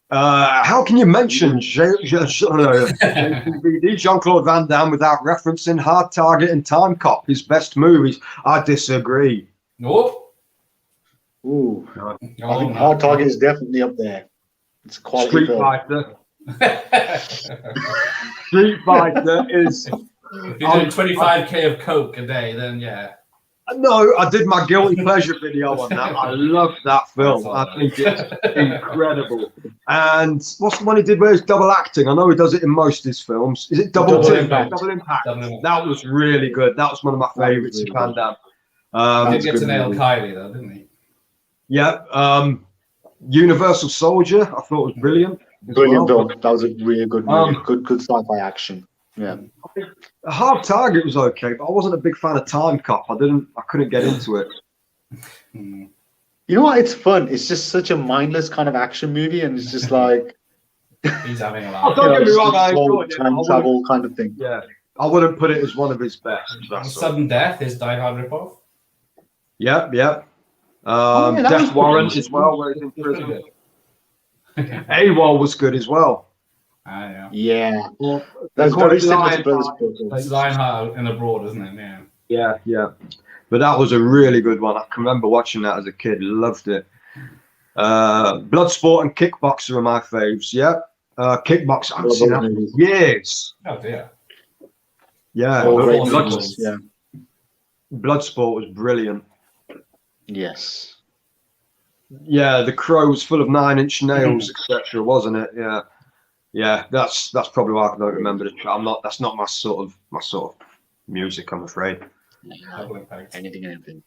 How can you mention Jean-Claude Van Damme without referencing Hard Target and Time Cop, his best movies? I disagree. No. Ooh, Oh, I think no. Hard Target is definitely up there. It's a quality Street film. Fighter. Street Fighter is. If you're doing 25k of coke a day, then yeah. No, I did my guilty pleasure video on that. I love that film. I think it's incredible. And what's the one he did where he's double acting? I know he does it in most of his films. Is it Double Impact? Double Impact. That was really good. That was one of my favorites of Van Damme. He did get to nail Kylie though, didn't he? Yeah. Universal Soldier, I thought was brilliant. Brilliant film. That was a really good movie. Good sci-fi action. Yeah. Hard Target was okay, but I wasn't a big fan of Time Cop. I couldn't get into it. You know what? It's fun. It's just such a mindless kind of action movie, and it's just like he's having a laugh. Don't get me wrong, I enjoyed it. Time travel kind of thing. Yeah, I wouldn't put it as one of his best. Sudden Death is Die Hard ripoff. Yep. Death Warrant as well, where he's in prison. AWOL was good as well. Yeah. Well, that's very similar to Brothers. It's Lionheart and Abroad, isn't it? Yeah. Yeah. But that was a really good one. I can remember watching that as a kid. Loved it. Bloodsport and Kickboxer are my faves. Yeah. Kickboxer, I haven't seen that in years. Oh dear. Yeah. Bloodsport was brilliant. Yes. Yeah, The Crow was full of 9-inch nails, etc., wasn't it? Yeah. Yeah, that's probably why I don't remember the track. That's not my sort of music, I'm afraid. Anything.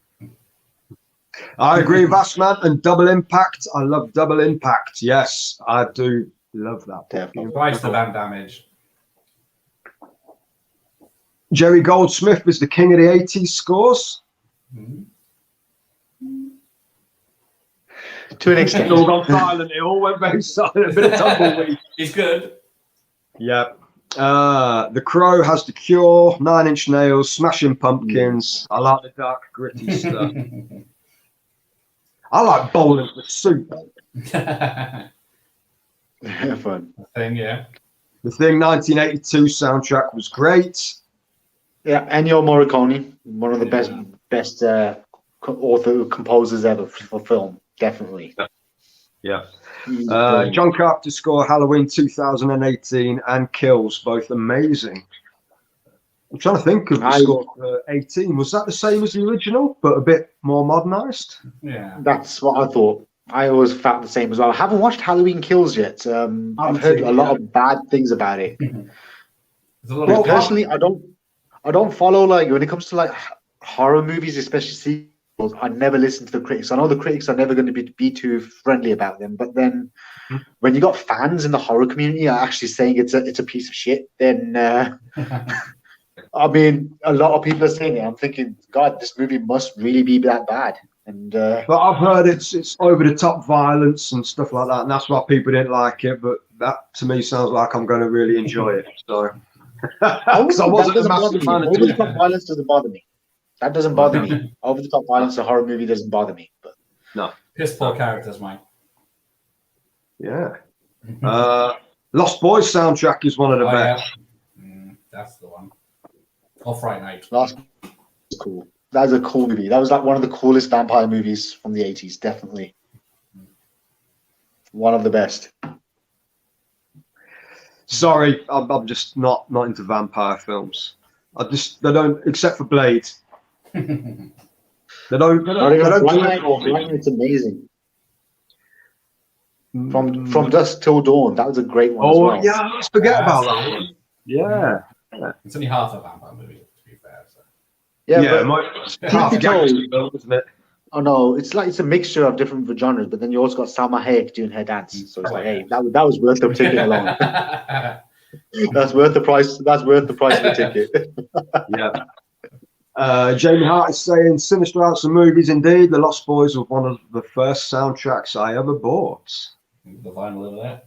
I agree, Vastman, and Double Impact. I love Double Impact. Yes, I do love that. Definitely. Twice the Van Damage. Jerry Goldsmith is the king of the 80s scores. To an extent. It all gone silent. It all went very silent. A bit of tumbleweed. He's good. Yeah. The Crow has The Cure, 9-inch Nails, Smashing Pumpkins. I like the dark, gritty stuff. I like Bowling for Soup. Fun. Thing, yeah. The Thing 1982 soundtrack was great. Yeah, Ennio Morricone, one of the best composers ever for film. Definitely. Yeah. John Carpenter score Halloween 2018 and Kills, both amazing. I'm trying to think of the score for 18. Was that the same as the original, but a bit more modernized? Yeah. That's what I thought. I always felt the same as well. I haven't watched Halloween Kills yet. I've heard a lot of bad things about it. Well, personally, I don't follow, like, when it comes to like horror movies, especially sequels, I never listen to the critics. I know the critics are never going to be too friendly about them, but then when you got fans in the horror community are actually saying it's a piece of shit, then I mean, a lot of people are saying it. I'm thinking, God, this movie must really be that bad. And but I've heard it's over the top violence and stuff like that, and that's why people didn't like it. But that to me sounds like I'm going to really enjoy it. So because I wasn't a massive fan of over the top violence doesn't bother me. That doesn't bother me. Over the top violence, a horror movie doesn't bother me. But no, piss poor characters, Mike. Yeah. Lost Boys soundtrack is one of the best. Yeah. That's the one. Or Fright Night. Lost Boys is cool. That was a cool movie. That was like one of the coolest vampire movies from the 80s. Definitely. One of the best. Sorry, I'm just not into vampire films. They don't, except for Blade. They don't do it for me. It's amazing. From Dusk Till Dawn, that was a great one as well. Oh yeah, let's forget about that one. Yeah. It's only half a vampire movie, to be fair. So. Yeah, half gangster film, isn't it? Oh no, it's a mixture of different genres, but then you also got Salma Hayek doing her dance. So it's like, hey, that was worth the ticket alone. That's worth the price. That's worth the price of the ticket. Yeah. Jamie Hart is saying sinister out some movies. Indeed, The Lost Boys was one of the first soundtracks I ever bought. The vinyl over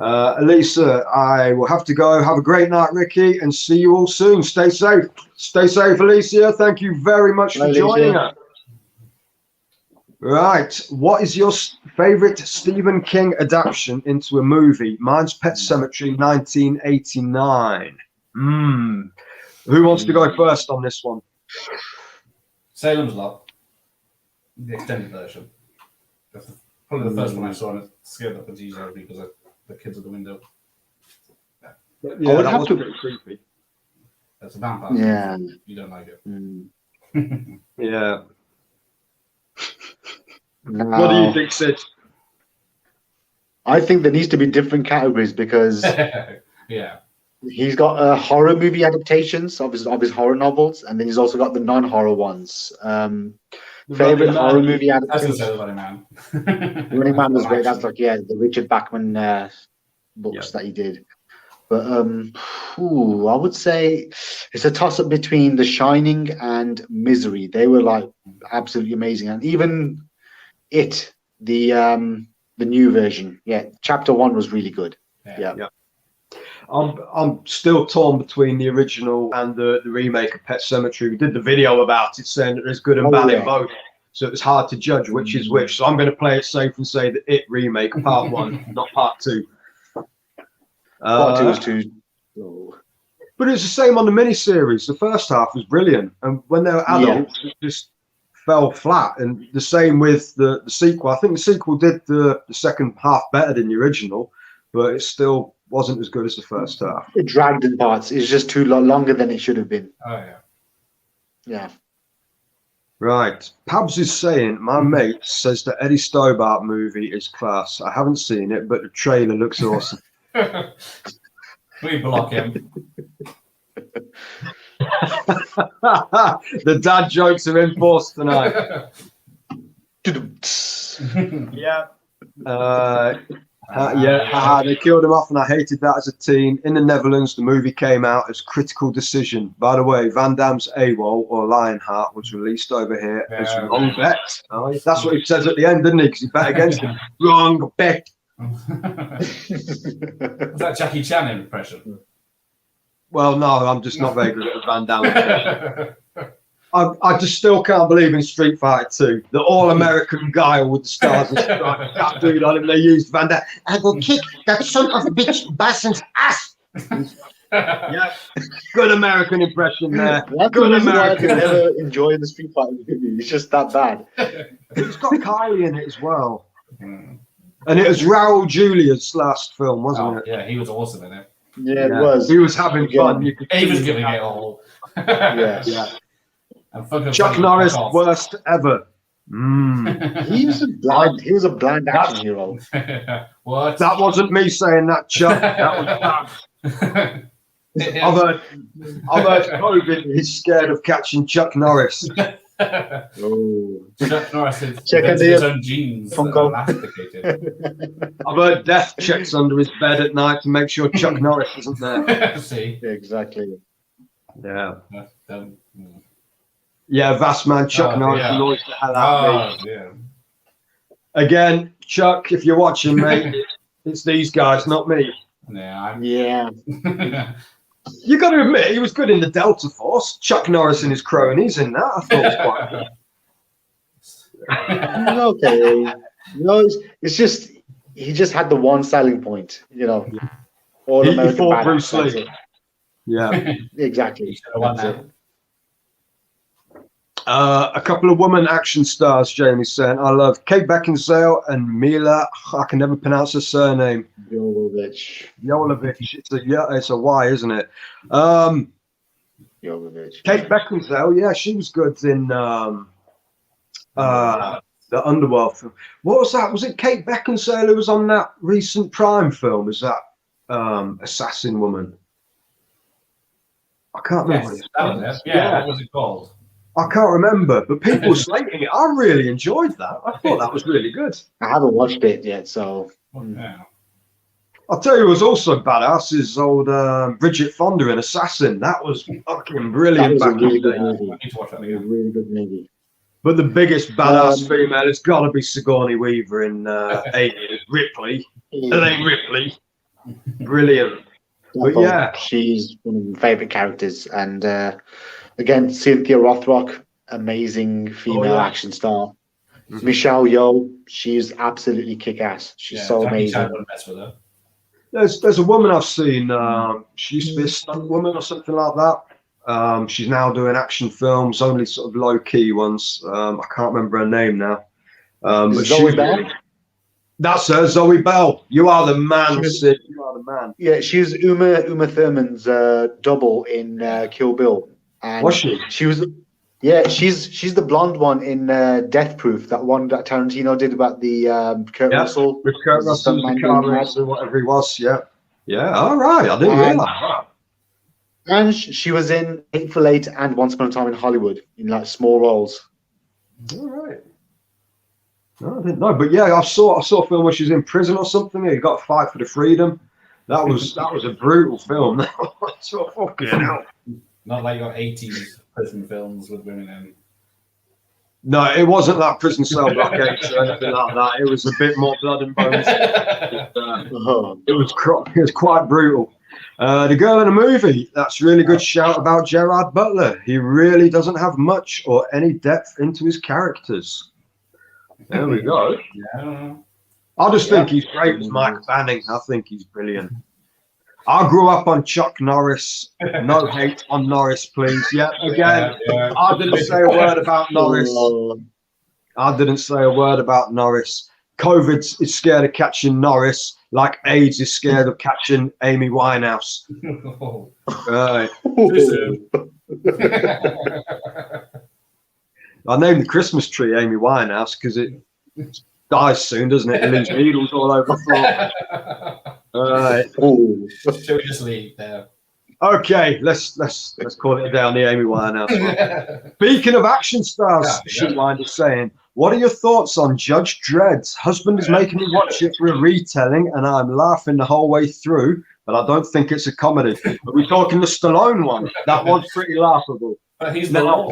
Elisa, I will have to go. Have a great night, Ricky, and see you all soon. Stay safe. Stay safe, Alicia. Thank you very much for joining us. Right. What is your favorite Stephen King adaptation into a movie? Mine's Pet Sematary 1989. Who wants to go first on this one? Salem's Lot, the extended version. That's probably the first one I saw, and it scared up the Jesus out of me because of the kids at the window. Yeah, that was pretty creepy. That's a vampire. Yeah. You don't like it. Yeah. No. What do you think, Sid? I think there needs to be different categories because Yeah. he's got horror movie adaptations of his horror novels, and then he's also got the non-horror ones. Favorite horror movie That's the adaptation? Running Man. Running Man was great. That's like the Richard Bachman books that he did. But I would say it's a toss-up between The Shining and Misery. They were like absolutely amazing, and even the new version. Yeah, Chapter 1 was really good. Yeah. I'm still torn between the original and the remake of Pet Sematary. We did the video about it saying that there's good and bad in both, so it's hard to judge which is which. So I'm going to play it safe and say that It remake, part 1, not part 2. Part 2 was too slow. But it's the same on the miniseries. The first half was brilliant, and when they were adults, it just fell flat. And the same with the sequel. I think the sequel did the second half better than the original, but it still wasn't as good as the first half. It dragged in parts. It's just too longer than it should have been. Oh, yeah. Yeah. Right. Pabs is saying, my mate says the Eddie Stobart movie is class. I haven't seen it, but the trailer looks awesome. We block him. The dad jokes are in force tonight. Yeah. They killed him off, and I hated that as a teen. In the Netherlands, the movie came out as Critical Decision. By the way, Van Damme's AWOL, or Lionheart, was released over here as Wrong Bet. Oh, that's what he says at the end, didn't he? Because he bet against him. Wrong bet. Was that Jackie Chan impression? Well, no, I'm just not very good at Van Damme. I just still can't believe in Street Fighter 2, the all-American guy with the stars and stripes tattooed on him. They used Van Damme. I will kick that son of a bitch Bason's ass. Yeah, good American impression there. That's good the reason why I American. can never enjoy the Street Fighter movie. It's just that bad. It's got Kylie in it as well. And it was Raul Julia's last film, wasn't it? Yeah, he was awesome in it. Yeah, it was. He was having fun. You could He was see giving it. it all. Yeah. And Chuck Norris, worst ever. He was a bland action hero. What? That wasn't me saying that, Chuck. That was I've heard COVID is scared of catching Chuck Norris. Oh. Chuck Norris is Check his own genes that Funko. are elasticated. I've heard Death checks under his bed at night to make sure Chuck Norris isn't there. See? Exactly. Yeah. Um, Yeah, vast man, Chuck Norris annoys the hell out of me. yeah. Again, Chuck, if you're watching, mate, it's these guys, not me. Yeah. You got to admit, he was good in the Delta Force. Chuck Norris and his cronies in that. I thought it was quite good. Okay. No, it's just he just had the one selling point, All He American fought badass, Bruce that's Lee. it. Yeah. Exactly. That's it. A couple of woman action stars, Jamie's saying. I love Kate Beckinsale and Mila. I can never pronounce her surname. Jovovich. It's a Y, isn't it? Jovovich. Kate Beckinsale, yeah, she was good in the Underworld film. What was that? Was it Kate Beckinsale who was on that recent Prime film? Is that Assassin Woman? I can't remember. Yes, that was it. Yeah, what was it called? I can't remember, but people were slating it. I really enjoyed that. I thought that was really good. I haven't watched it yet, so. Yeah. I'll tell you, who was also badass is old Bridget Fonda in Assassin. That was fucking brilliant That was back a really in the good day. movie. I need to watch that It was a again. really good movie. But the biggest badass female has got to be Sigourney Weaver in Alien. Ripley. Elaine Ripley. Brilliant. But yeah, she's one of my favorite characters. And again, Cynthia Rothrock, amazing female action star. Michelle Yeoh, she's absolutely kick-ass. She's so amazing. Mess with her. there's a woman I've seen. She used to be a stunt woman or something like that. She's now doing action films, only sort of low key ones. I can't remember her name now. But Zoe Bell? That's her, Zoe Bell. You are the man, Sid. You are the man. Yeah, she's Uma Thurman's double in Kill Bill. And Was she? She was. Yeah, she's the blonde one in Death Proof, that one that Tarantino did about the Kurt Russell. With Kurt Russell, the car racer, whatever he was. Yeah. Yeah, all right. I didn't realize that. And she was in Hateful Eight and Once Upon a Time in Hollywood in like small roles. All right. No, I didn't know, but yeah, I saw a film where she's in prison or something. You got to fight for the freedom. That was a brutal film. So fucking hell. Not like your 80s prison films with women in. No, it wasn't like Prison Cell Blockades or anything like that. It was a bit more blood and bones. It was quite brutal. The girl in the movie, that's a really good shout about Gerard Butler. He really doesn't have much or any depth into his characters. There we go. Yeah. I just think he's great as Mike Banning. I think he's brilliant. I grew up on Chuck Norris. No hate on Norris, please. Yeah, again, I didn't say a word about Norris. COVID is scared of catching Norris, like AIDS is scared of catching Amy Winehouse. Right. I named the Christmas tree Amy Winehouse because it dies soon, doesn't it? It leaves needles all over the floor. All right. Should we just leave there? Okay, let's call it down the Amy Winehouse one. Speaking of action stars, Shitwind is saying, what are your thoughts on Judge Dredd's? Husband is making me watch it for a retelling, and I'm laughing the whole way through, but I don't think it's a comedy. Are we talking the Stallone one? That was pretty laughable. But he's the law.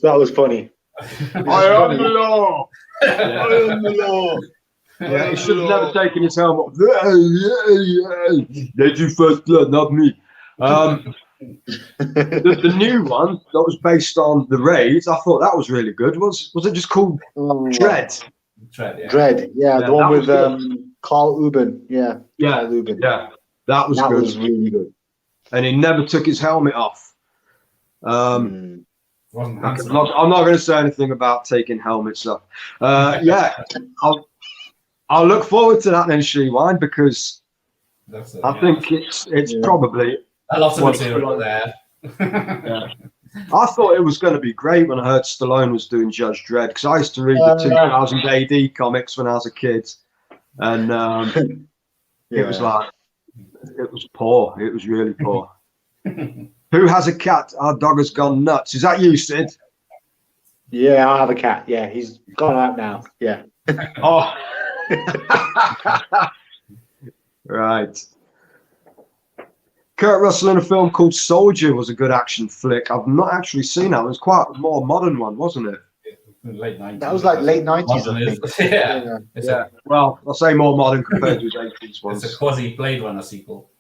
That was funny. I am the law. I am the law. Yeah, he should have never taken his helmet off. They do first blood, not me. The new one that was based on the raids, I thought that was really good. Was it just called Dredd? Dredd, yeah, the one with Carl Urban. Yeah. Carl Urban. Yeah, that was good. That was really good. And he never took his helmet off. I'm not going to say anything about taking helmets off. I'll look forward to that then, Shreewine, because I think it's probably a lot of material there. I thought it was going to be great when I heard Stallone was doing Judge Dredd, because I used to read the 2000 AD comics when I was a kid, and it was like, it was poor. It was really poor. Who has a cat? Our dog has gone nuts. Is that you, Sid? Yeah, I have a cat. Yeah, he's gone out now. Yeah. Oh. Right. Kurt Russell in a film called Soldier was a good action flick. I've not actually seen that. It was quite a more modern one, wasn't it? Late 90s. That was like late 90s, I think. Yeah. Well, I'll say more modern compared to his 80s ones. It's a quasi Blade Runner sequel.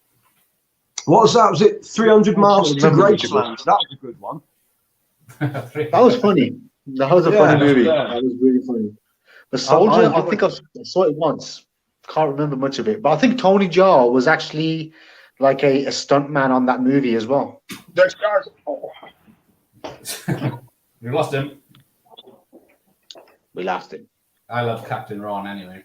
What was that? Was it 300 Miles to Graceland? That was a good one. That was funny. That was a funny movie. That was really funny. The Soldier, I think I saw it once. Can't remember much of it. But I think Tony Jaa was actually like a stuntman on that movie as well. We lost him. We lost him. I love Captain Ron anyway.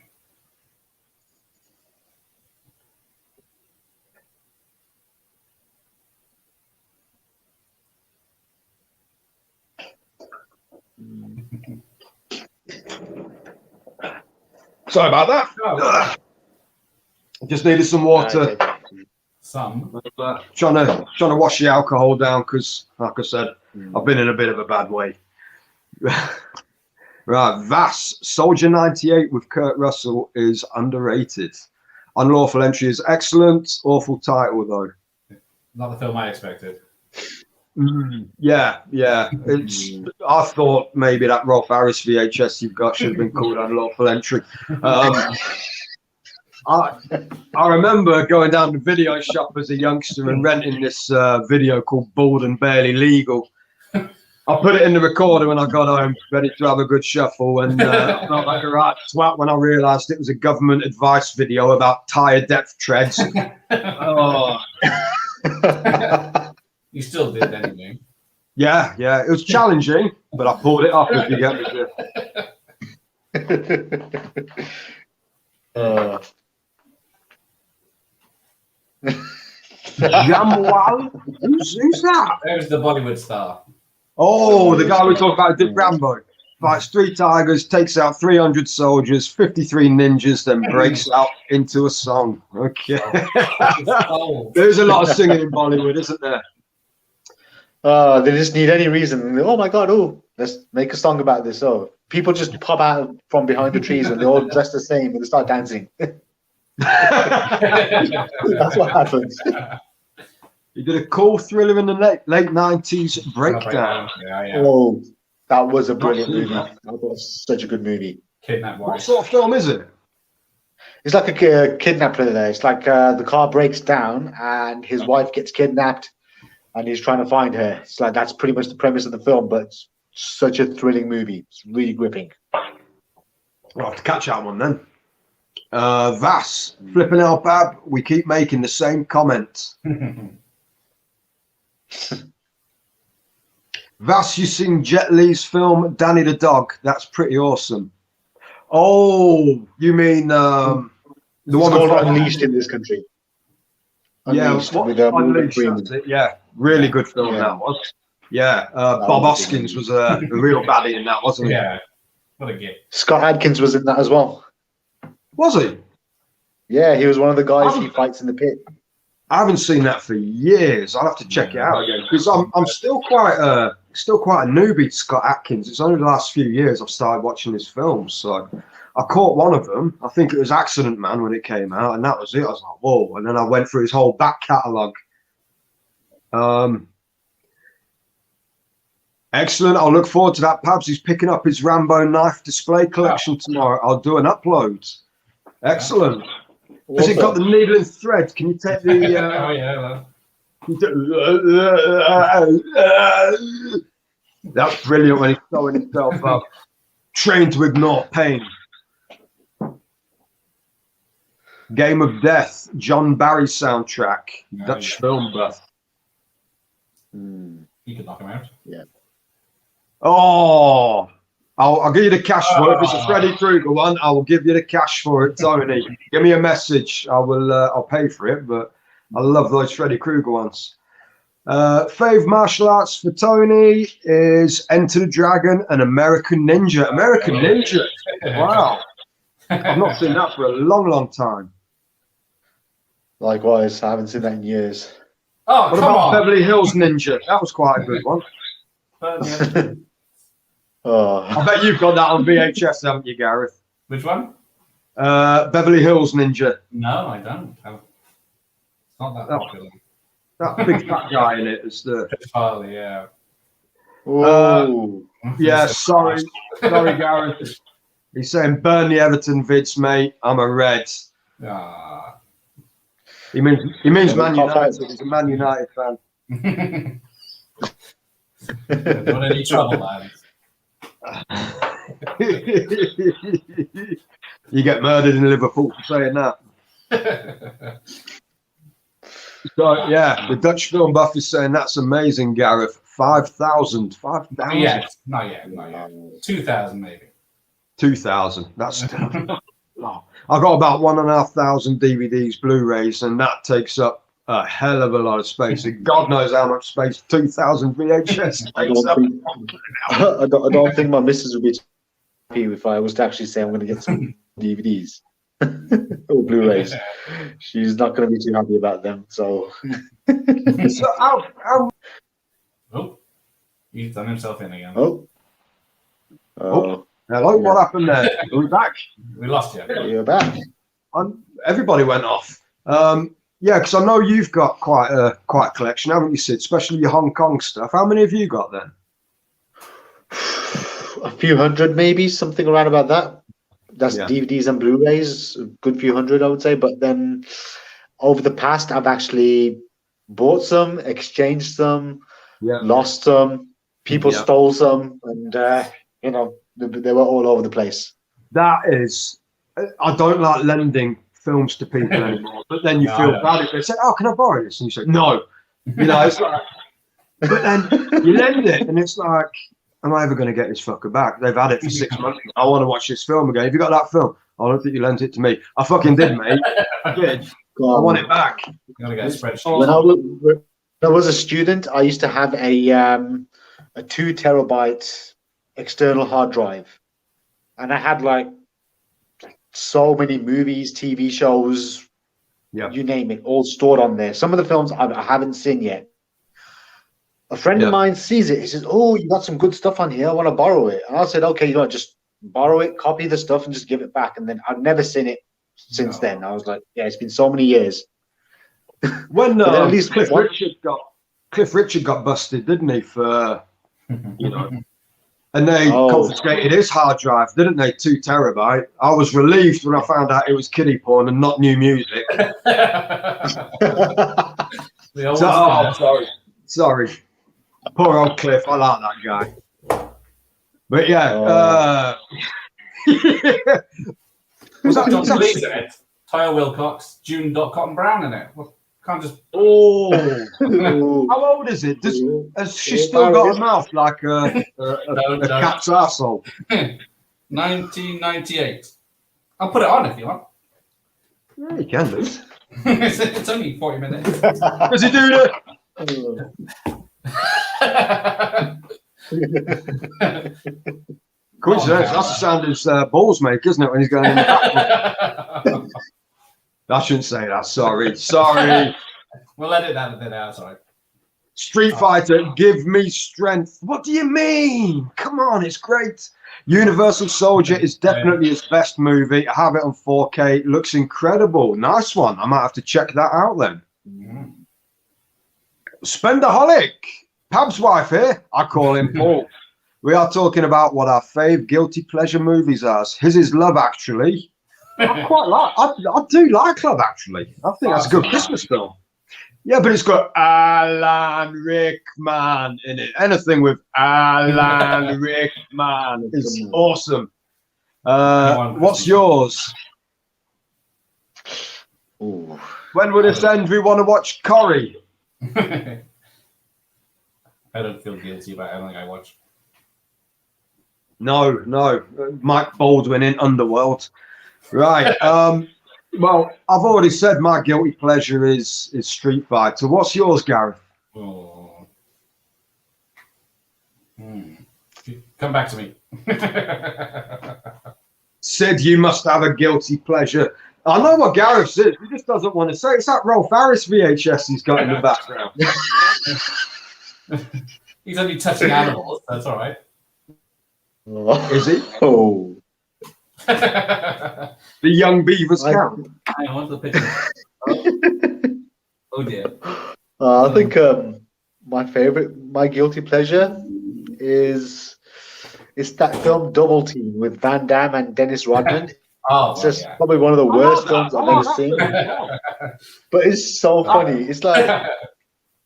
Sorry about that. Just needed some water. Trying to wash the alcohol down because, like I said, I've been in a bit of a bad way. Right, Vass, Soldier 98 with Kurt Russell is underrated. Unlawful Entry is excellent. Awful title though. Not the film I expected. Yeah. I thought maybe that Rolf Harris VHS you've got should have been called Unlawful Entry. I remember going down to the video shop as a youngster and renting this video called Bald and Barely Legal. I put it in the recorder when I got home, ready to have a good shuffle, and I felt like a right twat when I realised it was a government advice video about tyre depth treads. Oh. You still did anyway. Yeah, it was challenging, but I pulled it off, if you get me. Jamwal? Who's that? There's the Bollywood star. Oh, the guy we talked about did Rambo. Fights 3 tigers, takes out 300 soldiers, 53 ninjas, then breaks out into a song. Okay. There's a lot of singing in Bollywood, isn't there? They just need any reason. Oh my God! Oh, let's make a song about this. Oh, people just pop out from behind the trees and they're all dressed the same and they start dancing. That's what happens. He did a cool thriller in the late 90s, Breakdown. Yeah. Oh, that was a brilliant movie. That was such a good movie. Kidnap wife. What sort of film is it? It's like a kidnapper there. It's like the car breaks down and his wife gets kidnapped and he's trying to find her. It's like that's pretty much the premise of the film, but it's such a thrilling movie. It's really gripping. We'll have to catch that one then. Vass, flipping out, Bab. We keep making the same comments. Vass, you seen Jet Li's film Danny the Dog? That's pretty awesome. Oh, you mean the one called Unleashed in this country? Unleashed, yeah, with Unleashed, that's it. Yeah, really good film that was. Yeah, Bob Hoskins was a real baddie in that, wasn't he? Yeah, what a gift. Scott Adkins was in that as well. Was he? Yeah, he was one of the guys he fights in the pit. I haven't seen that for years. I'll have to check it out again because I'm still quite a newbie to Scott Adkins. It's only the last few years I've started watching his films. So I caught one of them. I think it was Accident Man when it came out, and that was it. I was like, whoa! And then I went through his whole back catalogue. Excellent. I'll look forward to that. Pabs, he's picking up his Rambo knife display collection tomorrow. I'll do an upload. Excellent. Has it got the needle and thread? Can you take the? Oh yeah. That's brilliant when he's throwing himself up. Trained to ignore pain. Game of Death, John Barry soundtrack, Dutch film buff. You could knock him out. Yeah. Oh, I'll give you the cash for it. If it's a Freddy Krueger one, I will give you the cash for it, Tony. Give me a message. I'll pay for it, but I love those Freddy Krueger ones. Fave martial arts for Tony is Enter the Dragon and American Ninja. American Ninja. Wow. I've not seen that for a long, long time. Likewise, I haven't seen that in years. Oh, what about Beverly Hills Ninja? That was quite a good one. I bet you've got that on VHS, haven't you, Gareth? Which one? Beverly Hills Ninja. No, I don't. It's not that popular. That big fat guy in it is the. Charlie, yeah. Yeah, sorry, Gareth. He's saying burn the Everton vids, mate. I'm a Red. Ah. He means Man United. He's a Man United fan. Don't any trouble, lads. You get murdered in Liverpool for saying that. So yeah, the Dutch film buff is saying that's amazing, Gareth. 5,000. Not yet. 2,000 maybe. 2,000. That's still. I've got about 1,500 DVDs, Blu-rays, and that takes up a hell of a lot of space. And God knows how much space 2,000 VHS takes up. I don't think my missus would be happy if I was to actually say I'm going to get some DVDs or Blu-rays. She's not going to be too happy about them. So, so oh, he's done himself in again. Oh. Hello, what happened there? Are we back? We lost you. You're back. Everybody went off. Yeah, because I know you've got quite a collection, haven't you, Sid? Especially your Hong Kong stuff. How many have you got then? A few hundred, maybe, something around about that. That's DVDs and Blu-rays, a good few hundred, I would say. But then over the past, I've actually bought some, exchanged some, lost some. People stole some, and they were all over the place. That is, I don't like lending films to people anymore. But then you feel bad if they say, "Oh, can I borrow this?" And you say, "No." It's like, but then you lend it, and it's like, am I ever going to get this fucker back? They've had it for 6 months. I want to watch this film again. Have you got that film? I don't think you lent it to me. I fucking did, mate. I did. I want it back. You gotta get a spreadsheet. When I was a student, I used to have a 2 terabyte external hard drive, and I had like so many movies, TV shows, you name it, all stored on there. Some of the films I haven't seen yet. A friend of mine sees it. He says, "Oh, you got some good stuff on here. I want to borrow it." And I said, "Okay, just borrow it, copy the stuff, and just give it back." And then I've never seen it since then. I was like, "Yeah, it's been so many years." When at least Cliff Richard got busted, didn't he? For and they confiscated his hard drive, didn't they? 2 terabyte. I was relieved when I found out it was kiddie porn and not new music. Sorry. Poor old Cliff. I like that guy. But was that John Cleese in it? Tyler Wilcox, June Cotton Brown in it. Well, can't just. How old is it? Has she still got a mouth like a cat's arsehole? 1998. I'll put it on if you want. Yeah, you can do. It's only 40 minutes. Does he do that? Coincidence. That's the sound his balls make, isn't it, when he's going in the back? I shouldn't say that. Sorry. We'll edit that a bit out. Sorry. Street Fighter, give me strength. What do you mean? Come on, it's great. Universal Soldier is definitely his best movie. I have it on 4K. It looks incredible. Nice one. I might have to check that out then. Spendaholic, Pab's wife here. I call him Paul. We are talking about what our fave guilty pleasure movies are. His is Love Actually. I quite like. I do like Love Actually. I think that's a good Christmas film. Yeah, but it's got Alan Rickman in it. Anything with Alan Rickman is awesome. What's yours? Ooh. When will this end? We want to watch Corrie. I don't feel guilty about anything I watch. No. Mike Baldwin in Underworld. Right. Well, I've already said my guilty pleasure is Street Fighter. What's yours, Gareth? Oh. Come back to me. Sid, you must have a guilty pleasure. I know what Gareth says. He just doesn't want to say. It's that Rolf Harris VHS he's got in the background. He's only touching animals. That's all right. Is he? Oh. The young beavers count. I want the picture. Oh dear. I think my guilty pleasure is that film Double Team with Van Damme and Dennis Rodman. It's just probably one of the worst films I've ever seen. But it's so funny. It's like,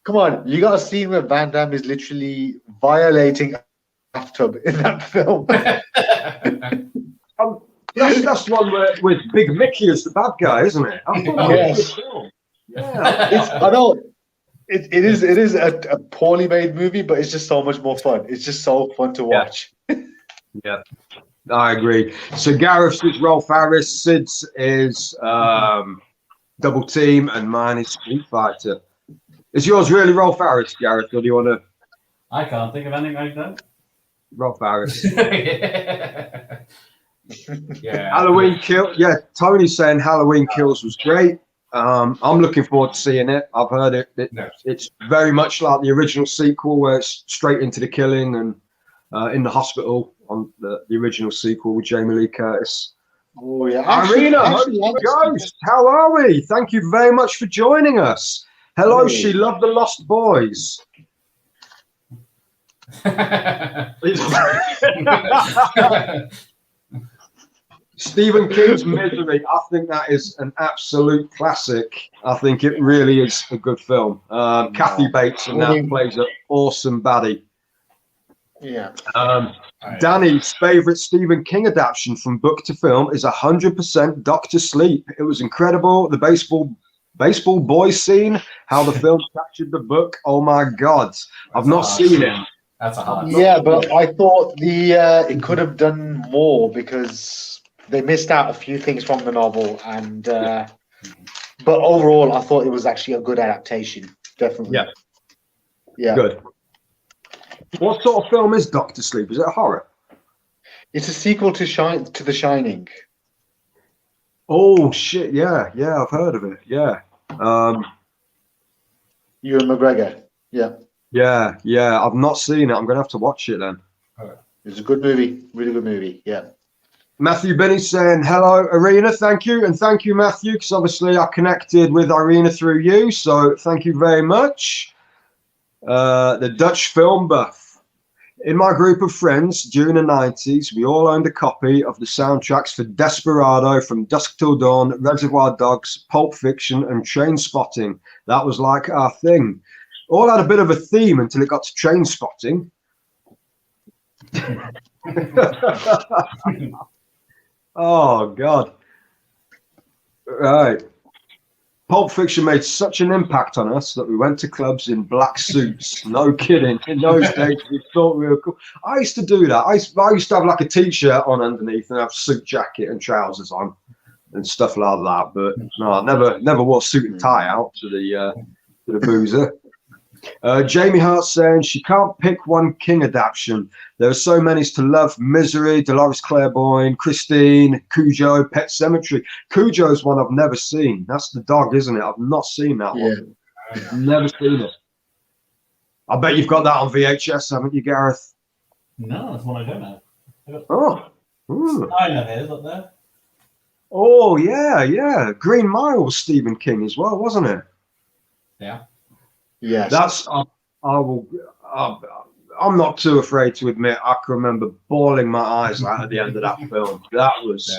come on, you got a scene where Van Damme is literally violating a bathtub in that film. That's one with Big Mickey as the bad guy, isn't it? Yes. Yeah. I know. It is a poorly made movie, but it's just so much more fun. It's just so fun to watch. Yeah, I agree. So Gareth's is Rolf Harris, Sid's is Double Team, and mine is Street Fighter. Is yours really Rolf Harris, Gareth, or do you want to? I can't think of anything like that. Rolf Harris. Yeah. Halloween Kill. Yeah, Tony's saying Halloween Kills was great. I'm looking forward to seeing it. I've heard it's very much like the original sequel, where it's straight into the killing and in the hospital on the original sequel with Jamie Lee Curtis. Oh yeah, Irina, Ghost, how are we? Thank you very much for joining us. Hello, She Loved the Lost Boys. Stephen King's Misery, I think that is an absolute classic. I think it really is a good film. Kathy Bates in that plays an awesome baddie. Yeah. Danny's favourite Stephen King adaptation from book to film is 100% Doctor Sleep. It was incredible. The baseball boy scene, how the film captured the book. Oh my God. I've not seen it. That's a hard. Yeah, but I thought it could have done more because they missed out a few things from the novel, and but overall, I thought it was actually a good adaptation. Definitely. Yeah. Good. What sort of film is Doctor Sleep? Is it a horror? It's a sequel to The Shining. Oh shit! Yeah, I've heard of it. Yeah. Ewan McGregor. Yeah. I've not seen it. I'm gonna have to watch it then. It's a good movie. Really good movie. Yeah. Matthew Binney saying hello, Irina. Thank you, and thank you, Matthew, because obviously I connected with Irina through you. So thank you very much. The Dutch film buff. In my group of friends during the 90s, we all owned a copy of the soundtracks for Desperado, From Dusk Till Dawn, Reservoir Dogs, Pulp Fiction, and Trainspotting. That was like our thing. All had a bit of a theme until it got to Trainspotting. Oh, God. Right. Pulp Fiction made such an impact on us that we went to clubs in black suits. No kidding. In those days, we thought we were cool. I used to do that. I used to have like a t-shirt on underneath and have a suit jacket and trousers on and stuff like that. But no, I never wore suit and tie out to the boozer. Jamie Hart saying she can't pick one King adaptation. There are so many to love. Misery, Dolores Claiborne, Christine, Cujo, Pet Sematary. Cujo's one I've never seen. That's the dog, isn't it? I've not seen that one. I've never seen it. I bet you've got that on VHS, haven't you, Gareth? No, that's one I don't have. I know it is up there. Oh, yeah. Green Mile was Stephen King as well, wasn't it? Yeah. Yes. That's I'm not too afraid to admit I can remember bawling my eyes out at the end of that film. That was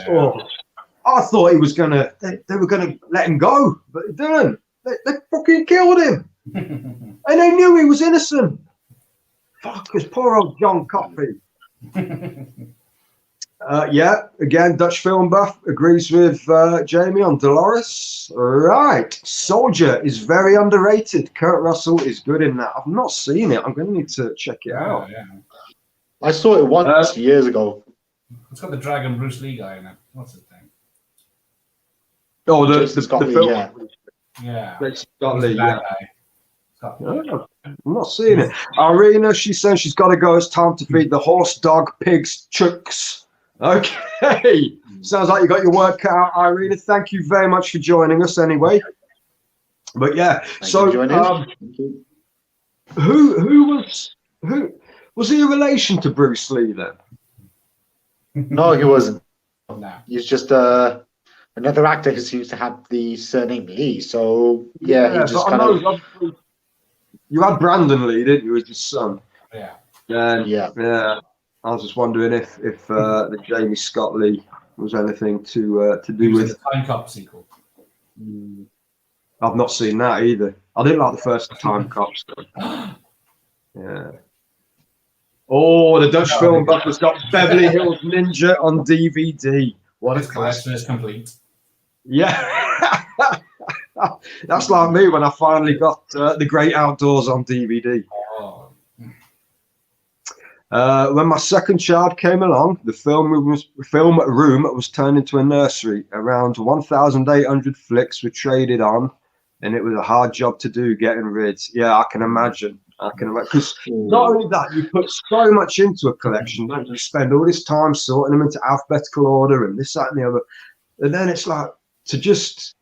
I thought he was they were gonna let him go, but they didn't. They fucking killed him. And they knew he was innocent. Fuckers, poor old John Coffey. Again, Dutch film buff agrees with Jamie on Dolores. Right. Soldier is very underrated. Kurt Russell is good in that. I've not seen it. I'm going to need to check it out. Yeah. I saw it once years ago. It's got the Dragon Bruce Lee guy in it. What's his name? Oh, the film. Yeah. Scott Lee, yeah. I'm not seeing it. Irina, she's saying she's got to go. It's time to feed the horse, dog, pigs, chooks. Okay, sounds like you got your work cut out, Irina. Thank you very much for joining us anyway. But yeah, who was he a relation to Bruce Lee then? No, he wasn't. No. He's just another actor who seems to have the surname Lee. So yeah, he just kind of. You had Brandon Lee, didn't you, as his son? Yeah. Yeah. I was just wondering if the Jamie Scott Lee was anything to do with the Time Cop sequel. I've not seen that either. I didn't like the first Time Cops. Yeah. Oh, the Dutch film buff has got Beverly Hills Ninja on DVD. What a collection is complete. Yeah. That's like me when I finally got The Great Outdoors on DVD. When my second child came along, the film room was turned into a nursery. Around 1,800 flicks were traded on, and it was a hard job to do getting rid. Yeah, I can imagine. Because not only that, you put so much into a collection, don't you? Spend all this time sorting them into alphabetical order and this, that, and the other. And then it's like to just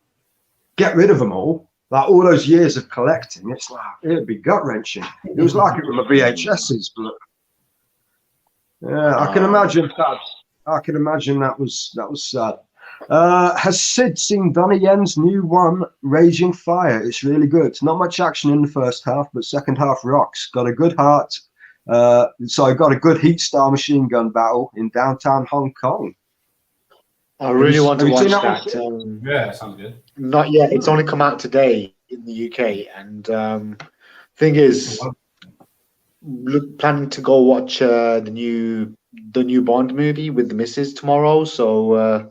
get rid of them all. Like all those years of collecting, it's like it'd be gut wrenching. It was like it with my VHSs, but. Yeah, I can imagine that. I can imagine that was sad. Has Sid seen Donnie Yen's new one, Raging Fire? It's really good. Not much action in the first half, but second half rocks. Got a good heart. Got a good Heat Star machine gun battle in downtown Hong Kong. I really want to have you watch seen that that. one? Yeah, sounds good. Not yet. It's only come out today in the UK, and thing is, planning to go watch the new Bond movie with the missus tomorrow. So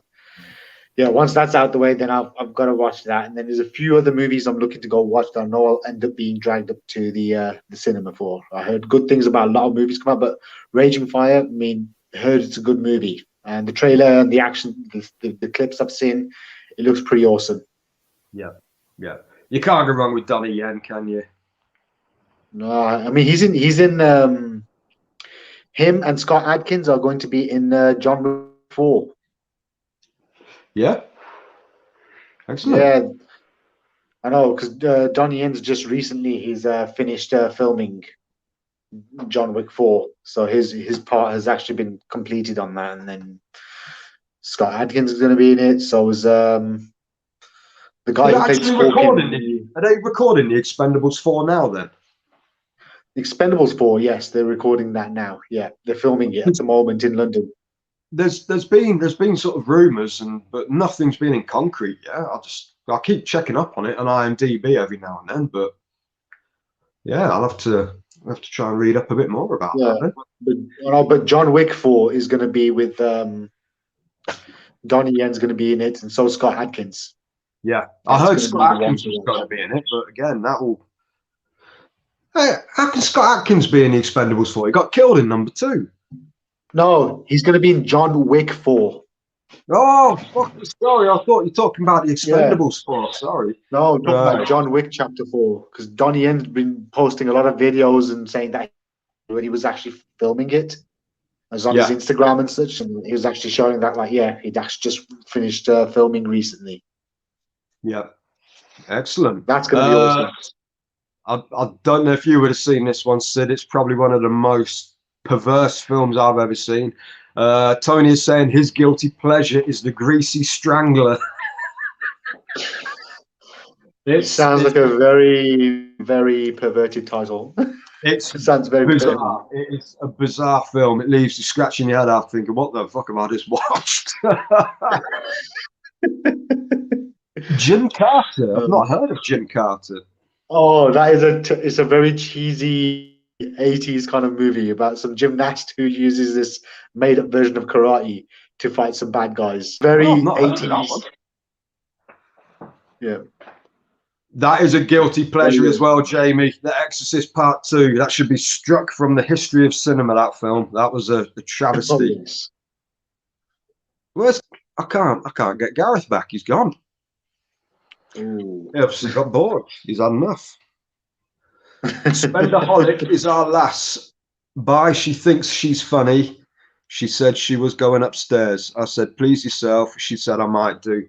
yeah, once that's out the way, then I've got to watch that. And then there's a few other movies I'm looking to go watch that I know I'll end up being dragged up to the cinema for. I heard good things about a lot of movies come out, but Raging Fire, I mean, heard it's a good movie, and the trailer and the action, the clips I've seen, it looks pretty awesome. Yeah, yeah. You can't go wrong with Donnie Yen, can you? No, I mean he's in him and Scott Adkins are going to be in John Wick 4. Yeah. Excellent. Yeah, I know because Donnie Yen's just recently he's finished filming John Wick 4, so his part has actually been completed on that, and then Scott Adkins is going to be in it. So is the guy They're who played actually Scorpion. recording it. Are they recording the Expendables 4 now then? Expendables 4, yes, they're recording that now. Yeah, they're filming it at the moment in London. There's been sort of rumours but nothing's been in concrete yet. I keep checking up on it on IMDb every now and then, but yeah, I'll have to try and read up a bit more about that. But John Wick 4 is going to be with Donnie Yen's going to be in it, and so Scott Adkins. Yeah, I heard Scott Atkins was going to be in it, but again, that will. Hey, how can Scott Atkins be in the Expendables 4? He got killed in number 2. No, he's going to be in John Wick 4. Oh, fuck, sorry. I thought you were talking about the Expendables 4. Sorry. No, I'm talking about John Wick Chapter 4, because Donnie Yen's been posting a lot of videos and saying that when he was actually filming it, as on his Instagram and such, and he was actually showing that, like, yeah, he'd actually just finished filming recently. Yeah, excellent. That's going to be awesome. I don't know if you would have seen this one, Sid. It's probably one of the most perverse films I've ever seen. Tony is saying his guilty pleasure is The Greasy Strangler. It sounds like a very, very perverted title. It sounds very bizarre. It's a bizarre film. It leaves you scratching your head out thinking, what the fuck have I just watched? Jim Carter. I've not heard of Jim Carter. Oh, that is it's a very cheesy 80s kind of movie about some gymnast who uses this made-up version of karate to fight some bad guys. Very 80s. Yeah. That is a guilty pleasure as well, Jamie. The Exorcist Part 2. That should be struck from the history of cinema, that film. That was a travesty. Oh, yes. Where's I can't get Gareth back. He's gone. Ooh. He obviously got bored. He's had enough. Spendaholic is our lass. Bye. She thinks she's funny. She said she was going upstairs. I said, please yourself. She said, I might do.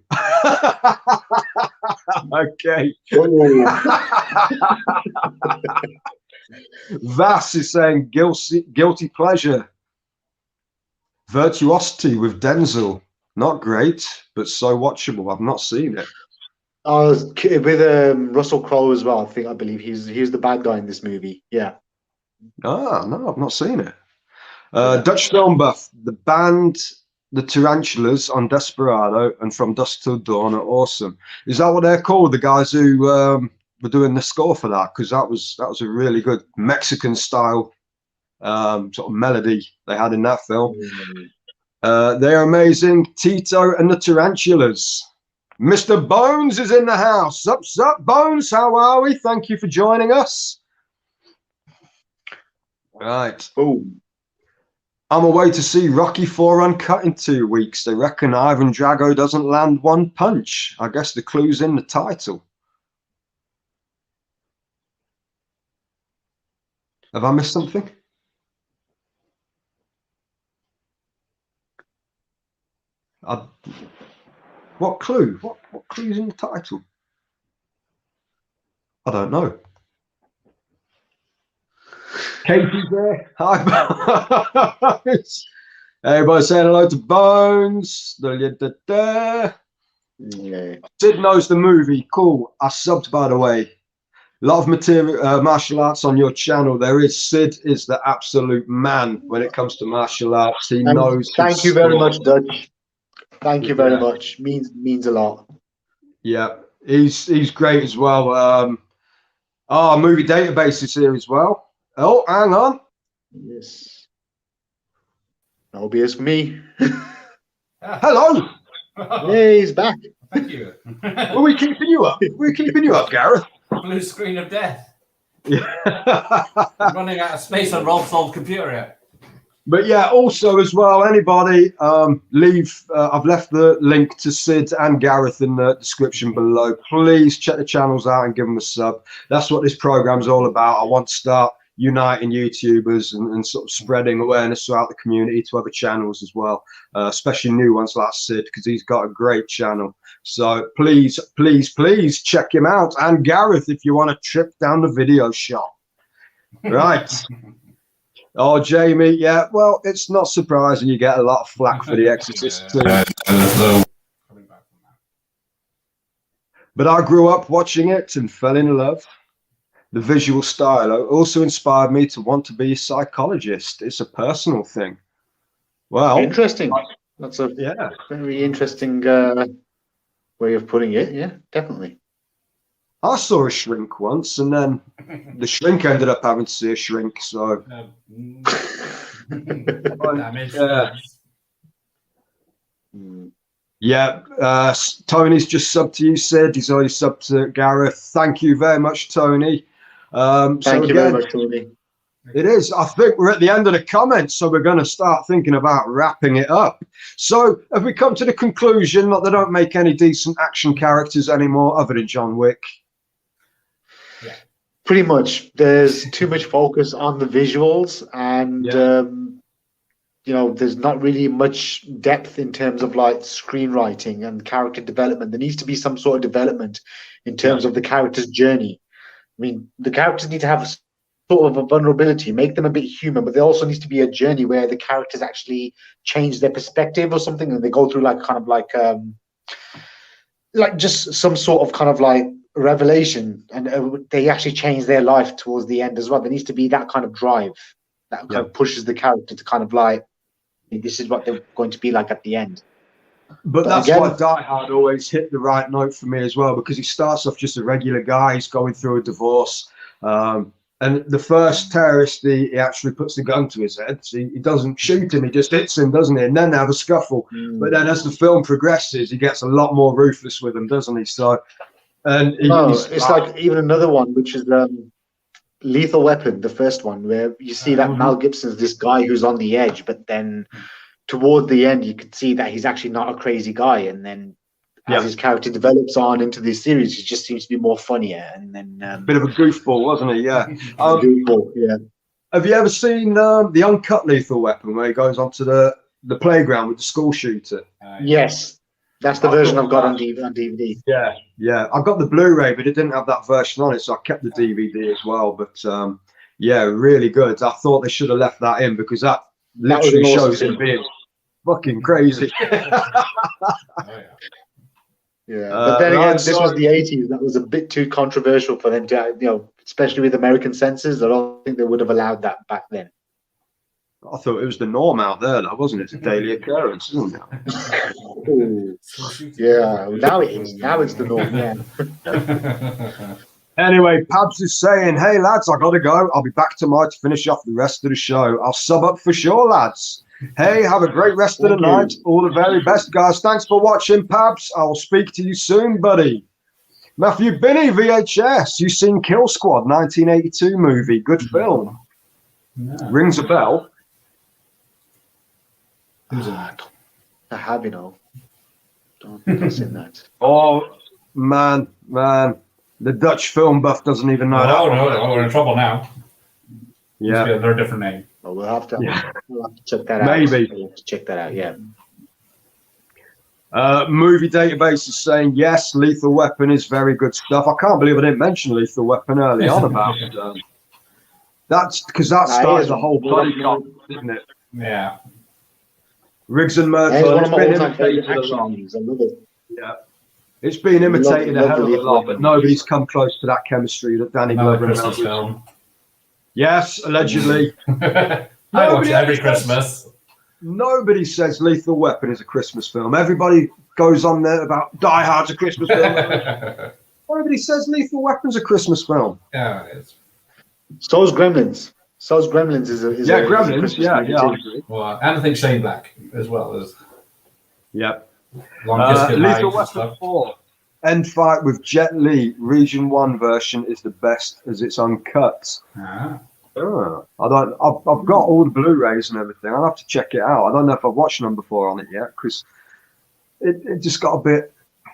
Okay. Vass is saying guilty pleasure. Virtuosity with Denzel. Not great, but so watchable. I've not seen it. With Russell Crowe as well. I believe he's the bad guy in this movie. Yeah. Ah, no, I've not seen it. Dutch Film Buff. The band, the Tarantulas on Desperado and From Dusk Till Dawn are awesome. Is that what they're called? The guys who were doing the score for that? Because that was a really good Mexican style sort of melody they had in that film. They're amazing. Tito and the Tarantulas. Mr. Bones is in the house. Sup, Bones? How are we? Thank you for joining us. Right. Boom. I'm away to see Rocky 4 Uncut in 2 weeks. They reckon Ivan Drago doesn't land one punch. I guess the clue's in the title. Have I missed something? What clue? What clue's in the title? I don't know. Katie's there. Hi, Bones. Everybody saying hello to Bones. Yeah. Sid knows the movie. Cool. I subbed, by the way. A lot of material, martial arts on your channel. There is. Sid is the absolute man when it comes to martial arts. He knows. Thank you very much, Dutch. Thank you very much. Means a lot. Yeah, he's great as well. Movie database is here as well. Oh, hang on. Yes. No BS for me. Hello. Hey, he's back. Thank you. Were we keeping you up? We're keeping you up, Gareth. Blue screen of death. Yeah. I'm running out of space on Rob's old computer yet. But yeah, also as well, anybody leave. I've left the link to Sid and Gareth in the description below. Please check the channels out and give them a sub. That's what this program's all about. I want to start uniting YouTubers and sort of spreading awareness throughout the community to other channels as well, especially new ones like Sid, because he's got a great channel. So please, please, please check him out. And Gareth, if you want a trip down the video shop. Right. Oh, Jamie, yeah, well, it's not surprising you get a lot of flack for The Exorcist too. But I grew up watching it and fell in love. The visual style also inspired me to want to be a psychologist. It's a personal thing. Well, interesting. That's a yeah, very interesting way of putting it. Yeah, definitely. I saw a shrink once, and then the shrink ended up having to see a shrink. So, Tony's just subbed to you, Sid. He's already subbed to Gareth. Thank you very much, Tony. Thank you very much, Tony. It is. I think we're at the end of the comments, so we're going to start thinking about wrapping it up. So, have we come to the conclusion that they don't make any decent action characters anymore, other than John Wick? Yeah. Pretty much. There's too much focus on the visuals, and there's not really much depth in terms of like screenwriting and character development. There needs to be some sort of development in terms of the character's journey. I mean, the characters need to have sort of a vulnerability, make them a bit human, but there also needs to be a journey where the characters actually change their perspective or something, and they go through like just some sort of kind of like revelation, and they actually change their life towards the end as well. There needs to be that kind of drive that kind of pushes the character to kind of like, this is what they're going to be like at the end. But that's why Die Hard always hit the right note for me as well, because he starts off just a regular guy. He's going through a divorce. And the first terrorist, he actually puts the gun to his head. So he doesn't shoot him, he just hits him, doesn't he? And then they have a scuffle. But then as the film progresses, he gets a lot more ruthless with him, doesn't he? So, and it's like even another one, which is Lethal Weapon, the first one, where you see that Mel Gibson's this guy who's on the edge, but then toward the end, you could see that he's actually not a crazy guy. And then as his character develops on into this series, he just seems to be more funnier. And then bit of a goofball, wasn't he? Yeah. Goofball, yeah. Have you ever seen the uncut Lethal Weapon, where he goes onto the playground with the school shooter? Yes, that's the version I've got on DVD. Yeah. I've got the Blu-ray, but it didn't have that version on it, so I kept the DVD as well. But really good. I thought they should have left that in, because that literally shows him being fucking crazy. But then again, this was the 80s. That was a bit too controversial for them to, especially with American censors. I don't think they would have allowed that back then. I thought it was the norm out there, though, wasn't it? It's a daily occurrence, isn't it? Yeah, now it is. Now it's the norm, yeah. Anyway, Pabs is saying, hey, lads, I got to go. I'll be back tomorrow to finish off the rest of the show. I'll sub up for sure, lads. Hey, have a great rest of the night. All the very best, guys. Thanks for watching, Pabs. I'll speak to you soon, buddy. Matthew Binney, VHS. You seen Kill Squad, 1982 movie. Good film. No. Rings a bell. I have, Don't think I've seen that. Oh, man. The Dutch film buff doesn't even know that. No, we're in trouble now. Yeah. They're a different name. Well, we'll have to check that out. Maybe. We'll have to check that out, yeah. Movie Database is saying, yes, Lethal Weapon is very good stuff. I can't believe I didn't mention Lethal Weapon early on about it. That's because that started the whole buddy cop, didn't it? Yeah. Riggs and Murtaugh. It's one of my all-time favorite action movies. I love it. Yeah. It's been imitated a hell of a lot, but nobody's come close to that chemistry that Danny Glover and Christmas film. Yes, allegedly. I watch it every Christmas. nobody says Lethal Weapon is a Christmas film. Everybody goes on there about Die Hard's a Christmas film. Nobody says Lethal Weapon's a Christmas film. Yeah, it is. So's Gremlins. So's Gremlins is a Gremlins. Yeah, I agree. Well, and I think Shane Black as well as. Yep. Lethal Weapon 4. End fight with Jet Li. Region 1 version is the best as it's uncut. Ah. I've got all the Blu-rays and everything. I'll have to check it out. I don't know if I've watched them before on it yet because it just got a bit.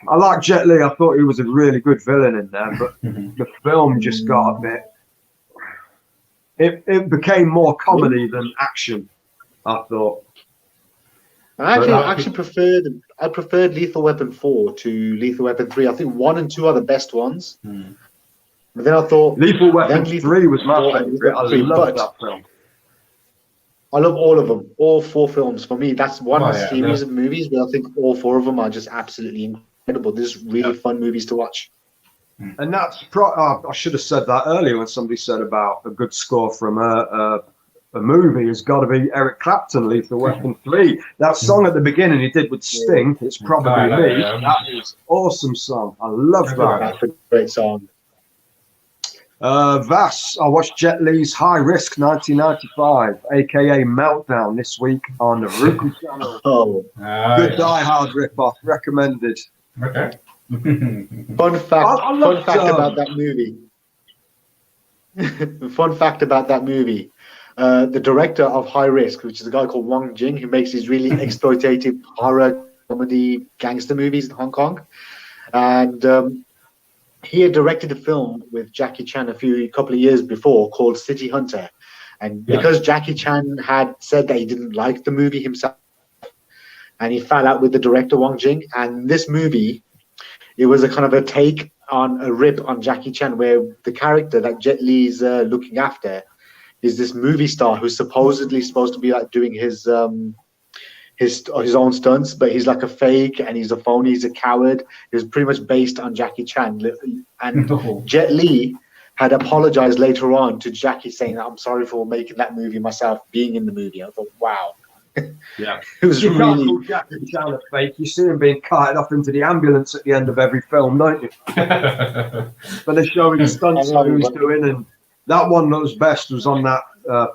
I like Jet Li. I thought he was a really good villain in there, but the film just got a bit. It became more comedy than action. I thought. I preferred Lethal Weapon 4 to Lethal Weapon 3. I think 1 and 2 are the best ones. But then I thought Lethal Weapon 3 was my favorite. I love that film. I love all of them, all 4 films. For me, that's one series of movies, but I think all 4 of them are just absolutely incredible. They're just really fun movies to watch. And that's I should have said that earlier when somebody said about a good score from a movie has got to be Eric Clapton, Lethal Weapon 3. That song at the beginning he did with Sting, It's Probably Me. That is awesome song. I love that. That's a great song. Vass, I watched Jet Li's High Risk 1995, aka Meltdown, this week on the Roku channel. Good Die Hard ripoff, recommended. Okay. Fun fact about that movie. Fun fact about that movie. The director of High Risk, which is a guy called Wong Jing, who makes these really exploitative horror comedy gangster movies in Hong Kong, and he had directed a film with Jackie Chan a couple of years before called City Hunter, and because Jackie Chan had said that he didn't like the movie himself, and he fell out with the director Wong Jing, and this movie, it was a kind of a take on a rip on Jackie Chan, where the character that Jet Li's looking after is this movie star who's supposedly supposed to be like doing his own stunts, but he's like a fake and he's a phony, he's a coward. It was pretty much based on Jackie Chan. And Jet Li had apologized later on to Jackie, saying that I'm sorry for making that movie myself, being in the movie. I thought, wow. Yeah, it was you really. Can't call Jackie Chan a fake. You see him being carted off into the ambulance at the end of every film, don't you? But they're showing the stunts that he was doing, and that one that was best was on that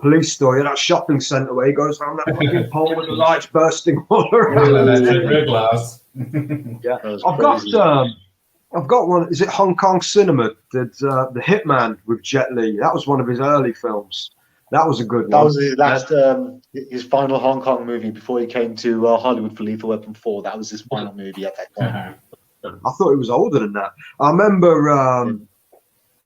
police story, that shopping centre where he goes around that fucking pole with the lights bursting all around. Real glass. Yeah, I've got one. Is it Hong Kong Cinema? Did The Hitman with Jet Li? That was one of his early films. That was a good one. That was his last, his final Hong Kong movie before he came to Hollywood for Lethal Weapon 4. That was his final movie at that time. I thought it was older than that. I remember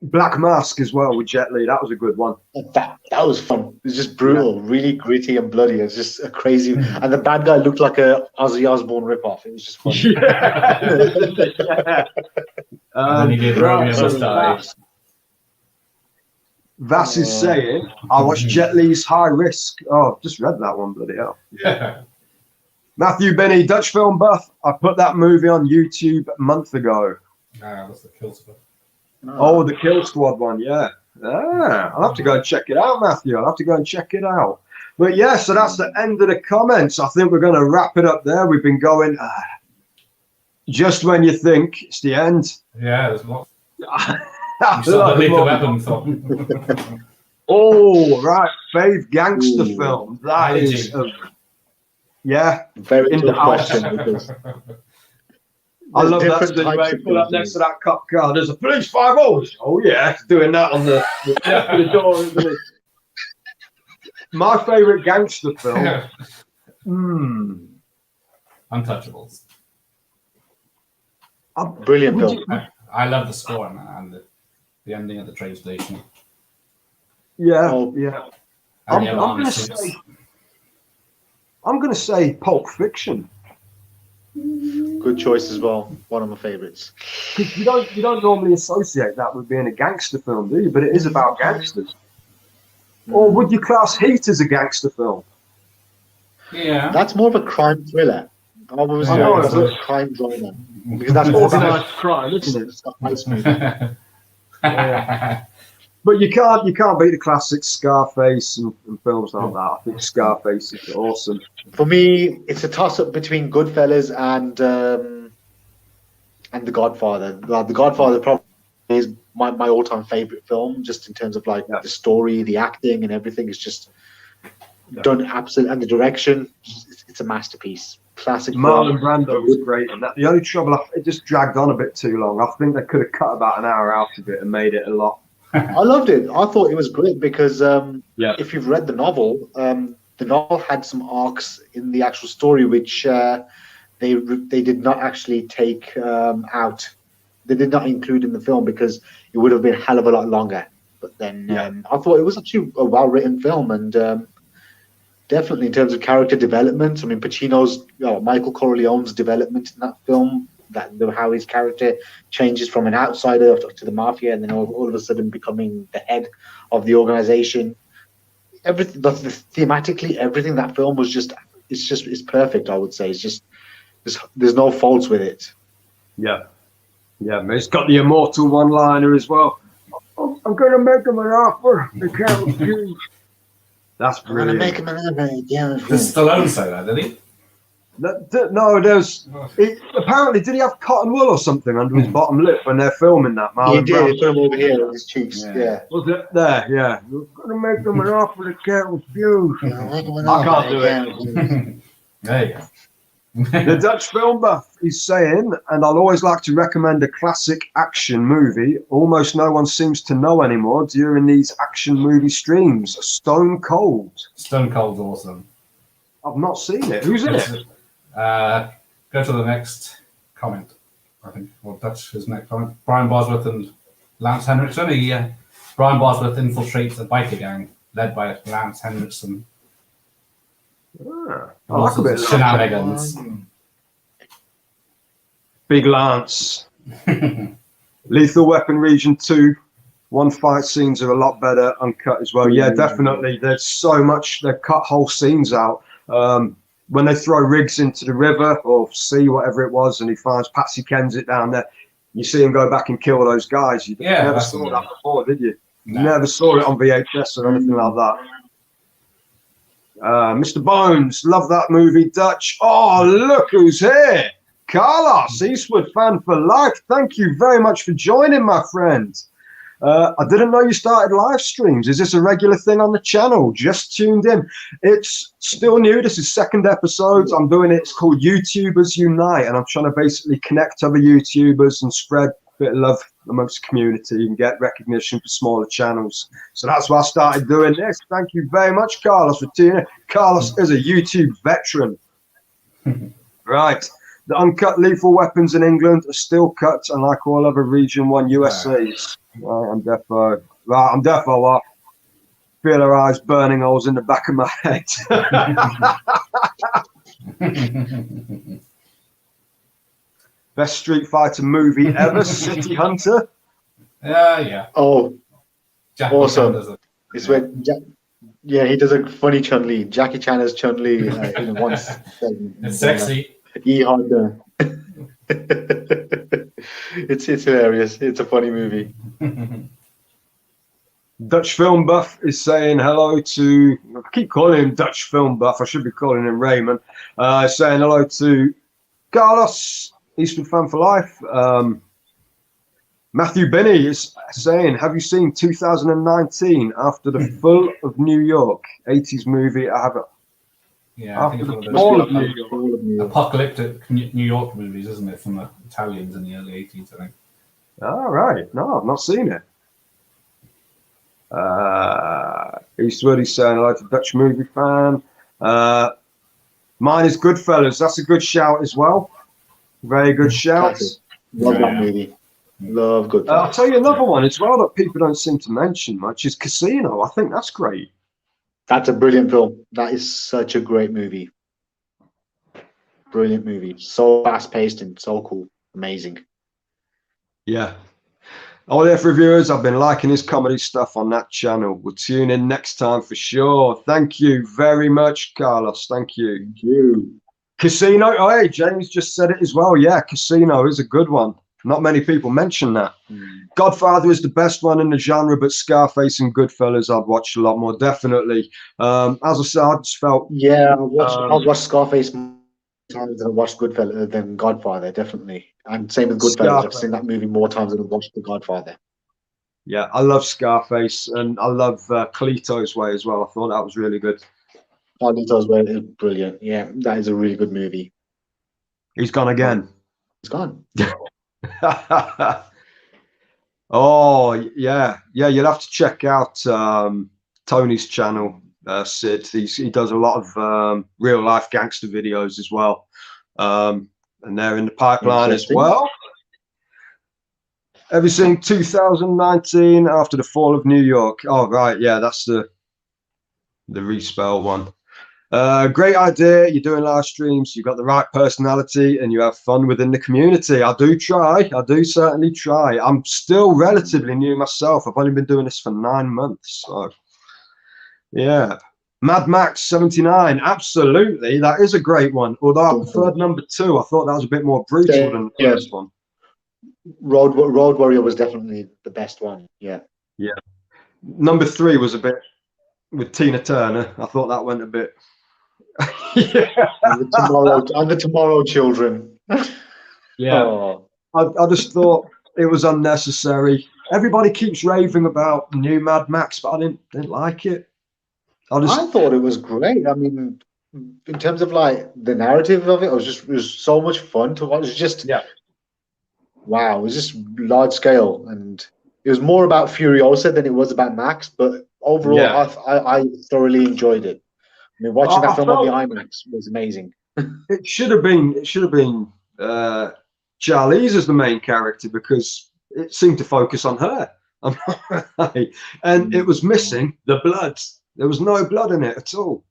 Black Mask as well with Jet Li. That was a good one. That was fun. It was just brutal, really gritty and bloody. It was just a crazy. And the bad guy looked like a Ozzy Osbourne ripoff. It was just fun. Yeah. And then he did Romeo Must Die. Vass is saying, I watched Jet Li's High Risk. Oh, I've just read that one, bloody hell. Yeah. Matthew Benny, Dutch film buff. I put that movie on YouTube a month ago. That's the Kill Squad. Oh, the Kill Squad one, yeah. I'll have to go and check it out, Matthew. I'll have to go and check it out. But yeah, so that's the end of the comments. I think we're going to wrap it up there. We've been going just when you think it's the end. Yeah, there's lots. Lethal Weapon film. Oh, right. Fave gangster film. That is, very good question. I love that. Anyway, put up next to that cop car. There's a police 5-0. Oh, yeah. Doing that on the door, isn't it? My favourite gangster film. Untouchables. Brilliant film. I love the score and the ending at the train station. Yeah, Oh. yeah. And I'm going to say Pulp Fiction. Good choice as well. One of my favourites. Because you don't normally associate that with being a gangster film, do you? But it is about gangsters. Or would you class Heat as a gangster film? Yeah. That's more of a crime thriller. I was a crime drama. Because that's Organised crime, isn't it? Nice movie. But you can't beat the classic Scarface and films like that. I think Scarface is awesome. For me, it's a toss-up between Goodfellas and The Godfather. Well, The Godfather probably is my all-time favorite film, just in terms of like the story, the acting, and everything is just done absolutely, and the direction. It's a masterpiece. Classic. Marlon Brando was great, and that the only trouble, it just dragged on a bit too long. I think they could have cut about an hour out of it and made it a lot. I loved it. I thought it was great because if you've read the novel had some arcs in the actual story which they did not actually take out. They did not include in the film because it would have been a hell of a lot longer. But then I thought it was actually a well-written film, and definitely in terms of character development. I mean, Michael Corleone's development in that film, how his character changes from an outsider to the mafia, and then all of a sudden becoming the head of the organization. Everything, thematically, everything that film was it's perfect. I would say it's just there's no faults with it. Yeah, it's got the immortal one-liner as well. I'm going to make him an offer they can't refuse. That's brilliant. I'm going to make him an offer. Does Stallone say that, did he? No, apparently, did he have cotton wool or something under his bottom lip when they're filming that? He did. He put him over here on his cheeks. Yeah. Was it there? Yeah. We're going to make them an offer they can't refuse. I can't do it. There you go. The Dutch film buff is saying, and I'll always like to recommend a classic action movie almost no one seems to know anymore during these action movie streams. Stone Cold. Stone Cold's awesome. I've not seen it. Who's in it? Go to the next comment. I think, Dutch is next comment. Brian Bosworth and Lance Henriksen. Brian Bosworth infiltrates a biker gang led by Lance Henriksen. I like a bit of shenanigans. Big Lance. Lethal Weapon Region 2. One fight scenes are a lot better uncut as well. Yeah, definitely. There's so much. They've cut whole scenes out. When they throw Riggs into the river or sea, whatever it was, and he finds Patsy Kensit down there, you see him go back and kill those guys. You never saw that before, did you? No. You never saw it on VHS or anything like that. Mr. Bones, love that movie, Dutch. Oh, look who's here. Carlos, Eastwood fan for life. Thank you very much for joining, my friend. I didn't know you started live streams. Is this a regular thing on the channel? Just tuned in. It's still new. This is second episode. I'm doing it. It's called YouTubers Unite, and I'm trying to basically connect other YouTubers and spread a bit of love amongst the community and get recognition for smaller channels. So that's why I started doing this. Thank you very much, Carlos, for tuning in. Carlos is a YouTube veteran. Right. The uncut Lethal Weapons in England are still cut, unlike all other Region 1 USAs. Right, I'm defo. Right, I'm defo. Feel her eyes burning holes in the back of my head. Best Street Fighter movie ever, City Hunter. Yeah. Oh, Jackie awesome. It's when he does a funny Chun-Li. Jackie Chan as Chun-Li in one segment. It's sexy. It's hilarious. It's a funny movie. Dutch Film Buff is saying hello to, I keep calling him Dutch Film Buff, I should be calling him Raymond. Saying hello to Carlos, Eastwood fan for life. Matthew Binney is saying, have you seen 2019 After the Full of New York? 80s movie. I haven't. Yeah, I think it's one of those apocalyptic New York movies, isn't it, from the Italians in the early 80s, I think. All right. No, I've not seen it. Eastwood is saying, I like a Dutch movie fan. Mine is Goodfellas. That's a good shout as well. Very good shout. Love that movie. Love Goodfellas. I'll tell you another one as well that people don't seem to mention much is Casino. I think that's great. That's a brilliant film. That is such a great movie. Brilliant movie. So fast-paced and so cool. Amazing. Yeah. All there for viewers, I've been liking his comedy stuff on that channel. We'll tune in next time for sure. Thank you very much, Carlos. Thank you. Thank you. Casino. Oh, hey, James just said it as well. Yeah, Casino is a good one. Not many people mention that. Mm. Godfather is the best one in the genre, but Scarface and Goodfellas I'd watch a lot more, definitely. As I said, I just felt... Yeah, I've watched Scarface more times than I watched Goodfellas than Godfather, definitely. And same with Goodfellas. I've seen that movie more times than I've watched The Godfather. Yeah, I love Scarface, and I love Cleto's Way as well. I thought that was really good. Carlitos Way is brilliant. Yeah, that is a really good movie. He's gone again. It's gone. Oh, yeah. You'll have to check out Tony's channel, Sid. He does a lot of real life gangster videos as well. And they're in the pipeline as well. Have you seen 2019 After the Fall of New York? Oh, right. Yeah, that's the respell one. Great idea. You're doing live streams. You've got the right personality and you have fun within the community. I do certainly try. I'm still relatively new myself. I've only been doing this for 9 months. So, yeah. Mad Max 79. Absolutely. That is a great one. Although I preferred number 2. I thought that was a bit more brutal than the first one. Road Warrior was definitely the best one. Yeah. Yeah. Number 3 was a bit with Tina Turner. I thought that went a bit. Yeah. And the Tomorrow Children. Yeah. Oh. I just thought it was unnecessary. Everybody keeps raving about the new Mad Max, but I didn't like it. I thought it was great. I mean, in terms of like the narrative of it, it was so much fun to watch. It was just wow, it was just large scale, and it was more about Furiosa than it was about Max. But overall, I thoroughly enjoyed it. I mean, watching that film on the IMAX was amazing. It should have been Charlize as the main character because it seemed to focus on her. And it was missing the blood. There was no blood in it at all.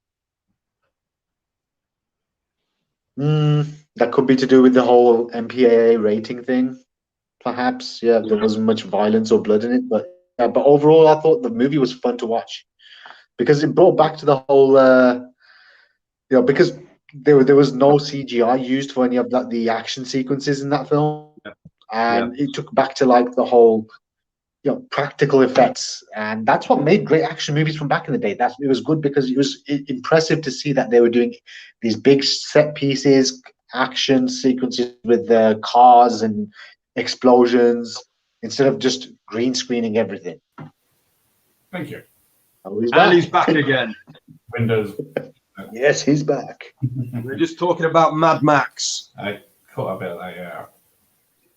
That could be to do with the whole MPAA rating thing, perhaps. Yeah, there wasn't much violence or blood in it, but overall, I thought the movie was fun to watch because it brought back to the whole, because there was no CGI used for any of the action sequences in that film, and it took back to like the whole, practical effects, and that's what made great action movies from back in the day. It was good because it was impressive to see that they were doing these big set pieces, action sequences with cars and explosions instead of just green screening everything. Thank you. Oh, he's back again. Windows. Yes, he's back. We're just talking about Mad Max. I caught a bit of that, yeah.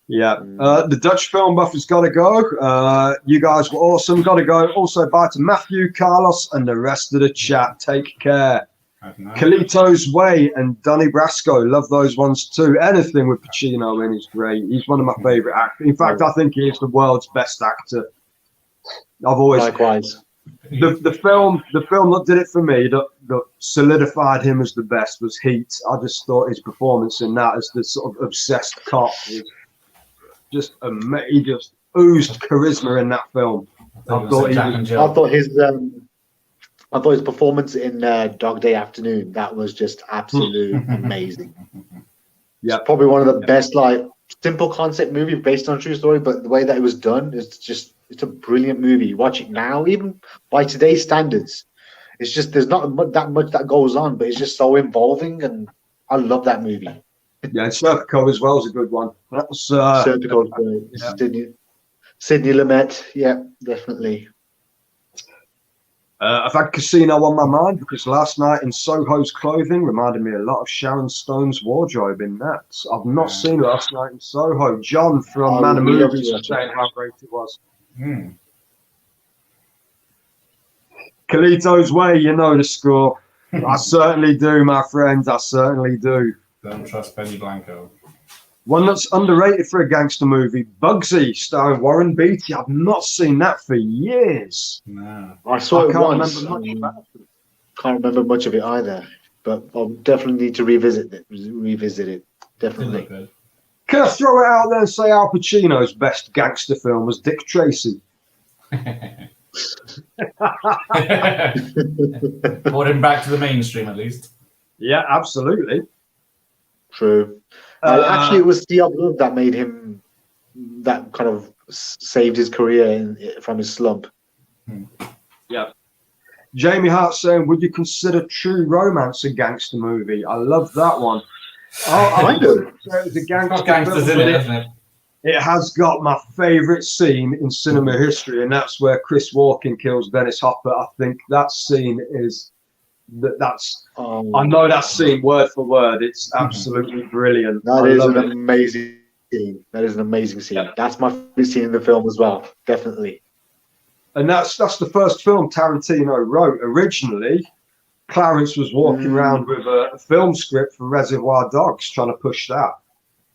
Yeah, the Dutch film buff has got to go. You guys were awesome. Got to go. Also, bye to Matthew, Carlos, and the rest of the chat. Take care. Carlito's Way and Donnie Brasco. Love those ones too. Anything with Pacino in is great. He's one of my favorite actors. In fact, I think he is the world's best actor. I've always likewise. The film that did it for me, that solidified him as the best, was Heat. I just thought his performance in that as the sort of obsessed cop was just amazing. He just oozed charisma in that film. I thought his performance in Dog Day Afternoon, that was just absolutely amazing. Yeah, it's probably one of the best, like, simple concept movie based on a true story, but the way that it was done is just, it's a brilliant movie. You watch it now, even by today's standards, it's just, there's not that much that goes on, but it's just so involving, and I love that movie. Yeah, and Serpico as well is a good one. That was Serpico's great. Yeah. Sidney Lumet, yeah, definitely. I've had Casino on my mind because last night in Soho's Clothing reminded me a lot of Sharon Stone's wardrobe in that. I've not seen Last Night in Soho. John from Man of Movies was saying how great it was. Carlito's Way, you know the score. I certainly do, my friends. I certainly do. Don't trust Benny Blanco. One that's underrated for a gangster movie, Bugsy, starring Warren Beatty. I've not seen that for years. No. I saw it once. Can't remember much of it either, but I'll definitely need to revisit it. Definitely. Can I throw it out there and say Al Pacino's best gangster film was Dick Tracy? Brought him back to the mainstream, at least. Yeah, absolutely. True. Actually, it was Steve Love that made him that kind of saved his career from his slump. Yeah. Jamie Hart saying, would you consider True Romance a gangster movie? I love that one. I do. It was a gangster gangsters film, in it, isn't it? it has got my favourite scene in cinema history, and that's where Chris Walken kills Dennis Hopper. I think that scene is that's. I know that scene word for word. It's absolutely brilliant. That is an amazing scene. That is an amazing scene. Yeah. That's my favorite scene in the film as well. Definitely. And that's the first film Tarantino wrote. Originally, Clarence was walking around with a film script for Reservoir Dogs, trying to push that.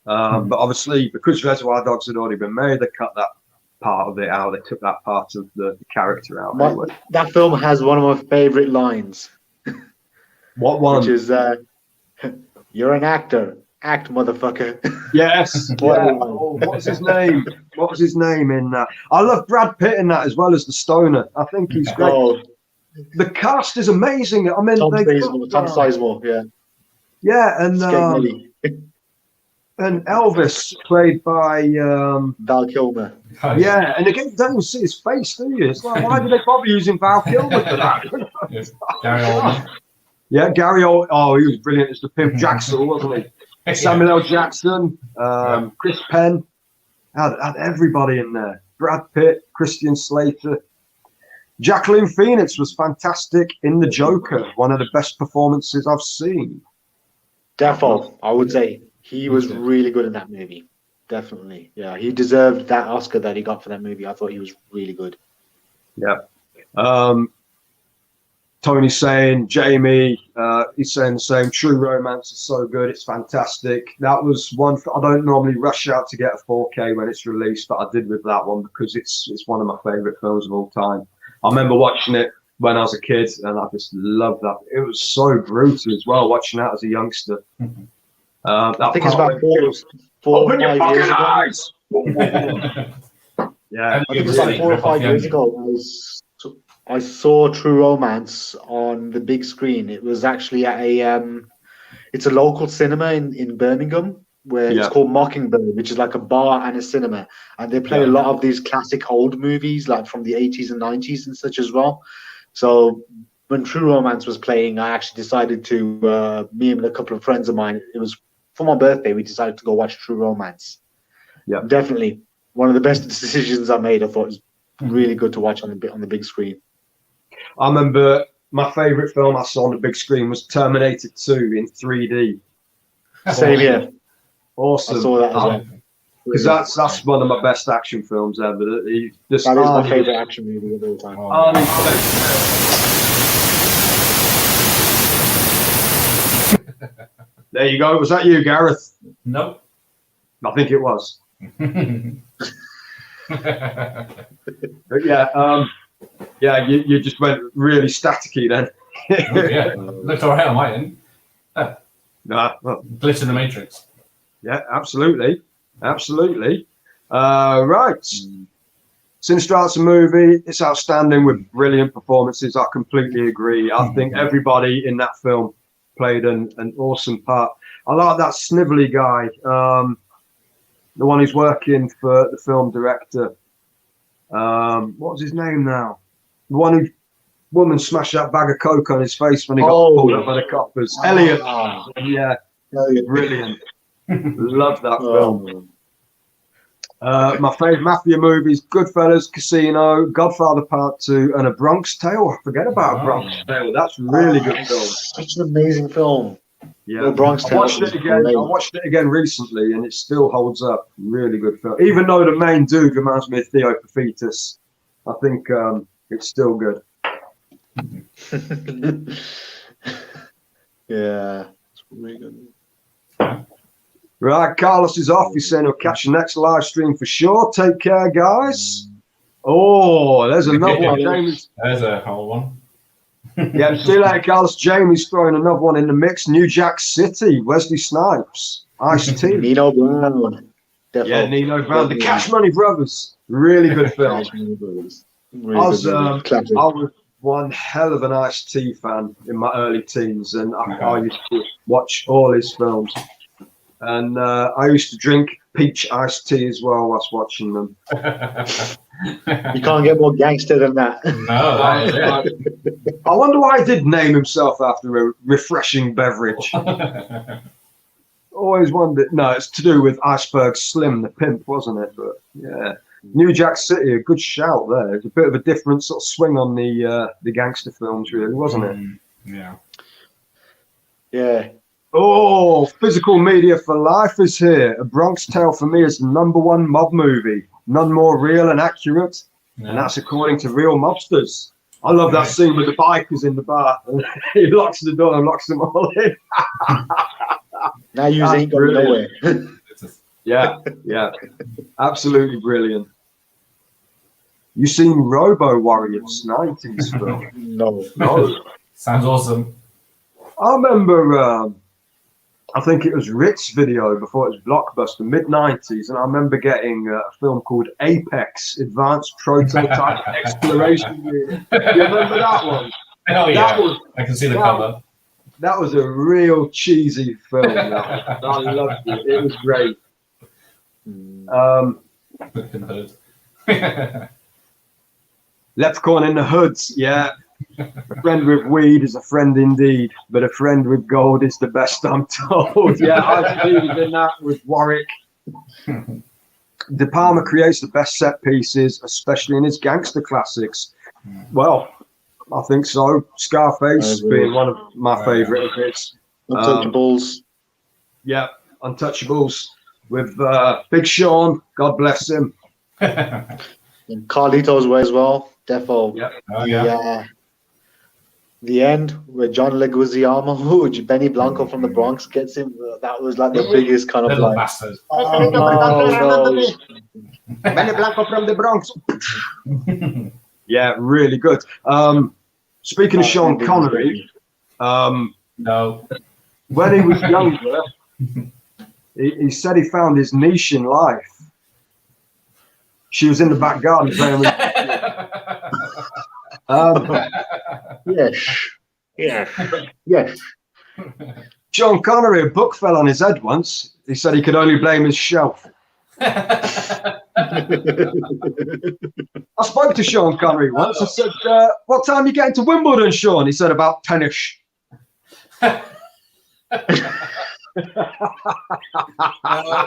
But obviously, because Reservoir Dogs had already been made, they cut that part of it out. They took that part of the character out. Anyway. That film has one of my favorite lines. What one? Which is, "You're an actor. Act, motherfucker." Yes. Yeah. Oh, what was his name? What was his name in that? I love Brad Pitt in that as well as the stoner. I think he's great. Oh, the cast is amazing. I mean, Tom Sizemore, yeah. Yeah, and Elvis played by Val Kilmer. Yeah, and again, you don't even see his face, do you? It's like, why did they bother using Val Kilmer for that? Gary Oldman. Yeah, Gary Oldman. Oh, he was brilliant as the Pimp Jackson, wasn't he? Samuel L. Jackson, Chris Penn, had everybody in there. Brad Pitt, Christian Slater. Jacqueline Phoenix was fantastic in The Joker, one of the best performances I've seen. Defo, I would say he was really good in that movie. Definitely, yeah. He deserved that Oscar that he got for that movie. I thought he was really good. Yeah. Tony's saying, Jamie, he's saying the same. True Romance is so good. It's fantastic. That was one. I don't normally rush out to get a 4K when it's released, but I did with that one because it's one of my favorite films of all time. I remember watching it when I was a kid, and I just loved that. It was so brutal as well, watching that as a youngster. I think it's about four or 5 years ago. Yeah, I think it's like 4 or 5 years ago. I saw True Romance on the big screen. It was actually at it's a local cinema in Birmingham where it's called Mockingbird, which is like a bar and a cinema. And they play a lot of these classic old movies, like from the 80s and 90s and such as well. So when True Romance was playing, I actually decided to, me and a couple of friends of mine, it was for my birthday, we decided to go watch True Romance. Yeah, definitely one of the best decisions I made. I thought it was really good to watch on the big screen. I remember my favourite film I saw on the big screen was Terminator 2 in 3D. Same here. Awesome. I saw that as well. Because that's one of my best action films ever. That is my favourite action movie of all time. There you go. Was that you, Gareth? Nope. I think it was. But yeah, you just went really staticky then. Yeah, looked alright on my end. Glitch in the Matrix. Yeah, absolutely. Right. Sinister Arts movie, it's outstanding with brilliant performances. I completely agree. I think everybody in that film played an awesome part. I like that snivelly guy, the one who's working for the film director. What was his name now? The one who woman smashed that bag of coke on his face when he got pulled up by the coppers. Elliot. Yeah, brilliant. Love that film. My favourite mafia movies: Goodfellas, Casino, Godfather Part 2, and A Bronx Tale. Forget about A Bronx Tale. That's really good film. Such an amazing film. Yeah, Bronx Tale. I watched it again recently, and it still holds up. Really good film. Even though the main dude reminds me of Theo Paphitis, I think it's still good. Yeah, it's really good. Right, Carlos is off. He's saying he'll catch the next live stream for sure. Take care, guys. Oh, there's another one. Jamie's. There's a whole one. Yeah, see you later, Carlos. Jamie's throwing another one in the mix. New Jack City, Wesley Snipes, Ice-T. Nino Brown. Definitely. Yeah, Nino Brown. The Cash Money Brothers. Really good film. Really I was one hell of an Ice-T fan in my early teens, and I used to watch all his films. And I used to drink peach iced tea as well whilst watching them. You can't get more gangster than that. No, that was it. I wonder why he did name himself after a refreshing beverage. Always wondered. No, it's to do with Iceberg Slim, the pimp, wasn't it? But yeah, New Jack City, a good shout there. It's a bit of a different sort of swing on the gangster films, really, wasn't it? Yeah. Yeah. Oh, Physical Media for Life is here. A Bronx Tale for me is the #1 mob movie. None more real and accurate. Yeah. And that's according to real mobsters. I love that scene with the bikers in the bar. He locks the door and locks them all in. Now you ain't going nowhere. Yeah. Absolutely brilliant. You seen Robo Warriors, 90s film? No. Sounds awesome. I remember, I think it was Ritz Video before it was Blockbuster, mid-90s, and I remember getting a film called Apex, Advanced Prototype Exploration Unit. You remember that one? Oh, yeah. I can see the cover. That was a real cheesy film. I loved it. It was great. Leprechaun in the Hoods, yeah. A friend with weed is a friend indeed, but a friend with gold is the best, I'm told. Yeah, I believe in that with Warwick. De Palma creates the best set pieces, especially in his gangster classics. Well, I think so. Scarface being one of my favourite of his. Untouchables. Yeah, Untouchables with Big Sean, God bless him. And Carlito's Way as well. Defo. Yeah. Oh, yeah. The end where John Leguizamo, which Benny Blanco from the Bronx gets him. That was like the biggest kind of Little like. bastard. Oh, no. Benny Blanco from the Bronx. Yeah, really good. Speaking of Sean Connery, No. when he was younger, he said he found his niche in life. She was in the back garden playing with. Yes. Sean Connery, a book fell on his head once. He said he could only blame his shelf. I spoke to Sean Connery once. I said, what time are you getting to Wimbledon, Sean? He said, about 10ish.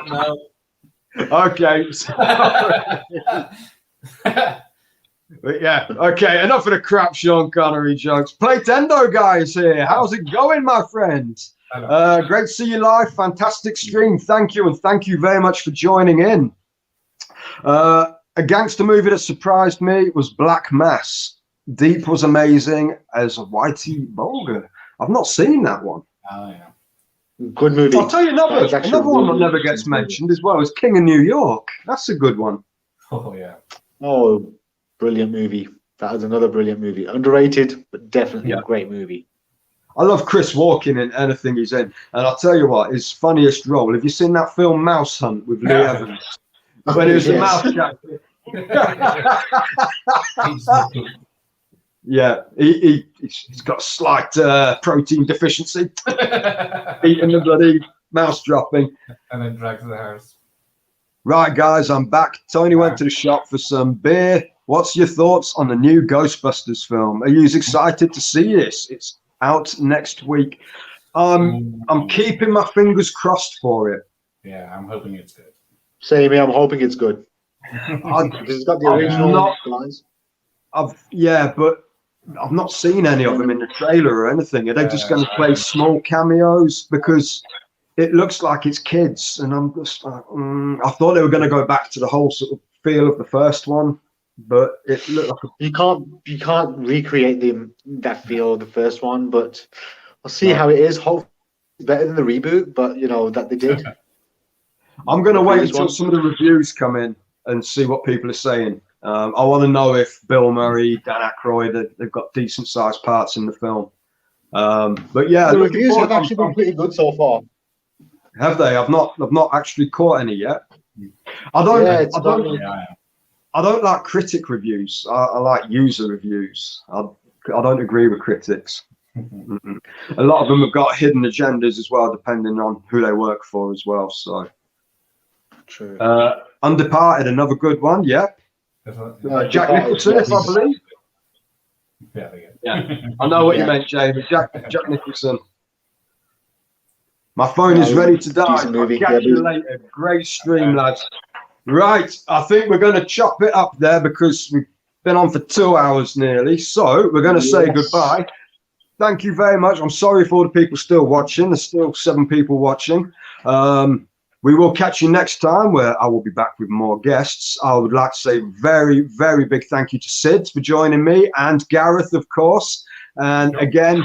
No. Okay. But yeah, okay, enough of the crap Sean Connery jokes. Playtendo guys here. How's it going, my friends? Great to see you live. Fantastic stream. Thank you, and thank you very much for joining in. A gangster movie that surprised me was Black Mass. Deep was amazing as a Whitey Bulger. I've not seen that one. Oh, yeah. Good movie. I'll tell you another one that never gets mentioned as well is King of New York. That's a good one. Oh, yeah. Oh, brilliant movie. That is another brilliant movie. Underrated, but definitely a great movie. I love Chris Walken in anything he's in. And I'll tell you what, his funniest role, have you seen that film Mouse Hunt with Lee Evans? When he was the mouse jacket. Yeah, he's got a slight protein deficiency. Eating the bloody mouse dropping. And then drags the house. Right, guys, I'm back. Tony went to the shop for some beer. What's your thoughts on the new Ghostbusters film? Are you excited to see this? It's out next week. I'm keeping my fingers crossed for it. Yeah, I'm hoping it's good. Same here. I'm hoping it's good. It's got the original lines. But I've not seen any of them in the trailer or anything. Are they just going to play small cameos? Because it looks like it's kids, and I'm just like, I thought they were going to go back to the whole sort of feel of the first one, but it looked like you can't recreate that feel of the first one, but I'll see how it is. Hopefully it's better than the reboot, but that they did. I'm going to wait until some of the reviews come in and see what people are saying. I want to know if Bill Murray, Dan Aykroyd, they've got decent sized parts in the film. But yeah, the reviews have actually been pretty good so far. Have they? I've not actually caught any yet. I don't like critic reviews. I like user reviews. I don't agree with critics. A lot of them have got hidden agendas as well, depending on who they work for as well. So, True. Undeparted, another good one. Yep. Jack Nicholson, if I believe. Yeah, there you go. Yeah, I know what you meant, Jamie. Jack Nicholson. My phone is ready to die. Decent movie. I'll catch you later. Great stream, lads. Right, I think we're going to chop it up there because we've been on for 2 hours nearly. So we're going to say goodbye. Thank you very much. I'm sorry for all the people still watching. There's still 7 people watching. We will catch you next time where I will be back with more guests. I would like to say very, very big thank you to Sid for joining me and Gareth, of course. And again,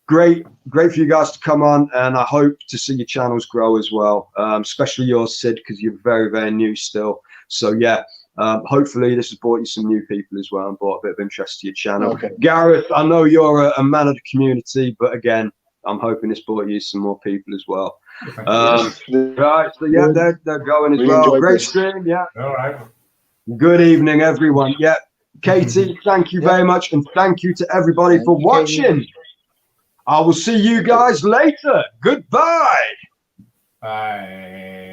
great for you guys to come on. And I hope to see your channels grow as well, especially yours, Sid, because you're very, very new still. So, yeah. Hopefully this has brought you some new people as well and brought a bit of interest to your channel. Okay. Gareth, I know you're a man of the community, but again, I'm hoping this brought you some more people as well. Right, so yeah, they're going as Really well. Great this. stream, yeah. All right. Good evening, everyone. Yeah, Katie, thank you very much, and thank you to everybody for watching. I will see you guys later. Goodbye. Bye.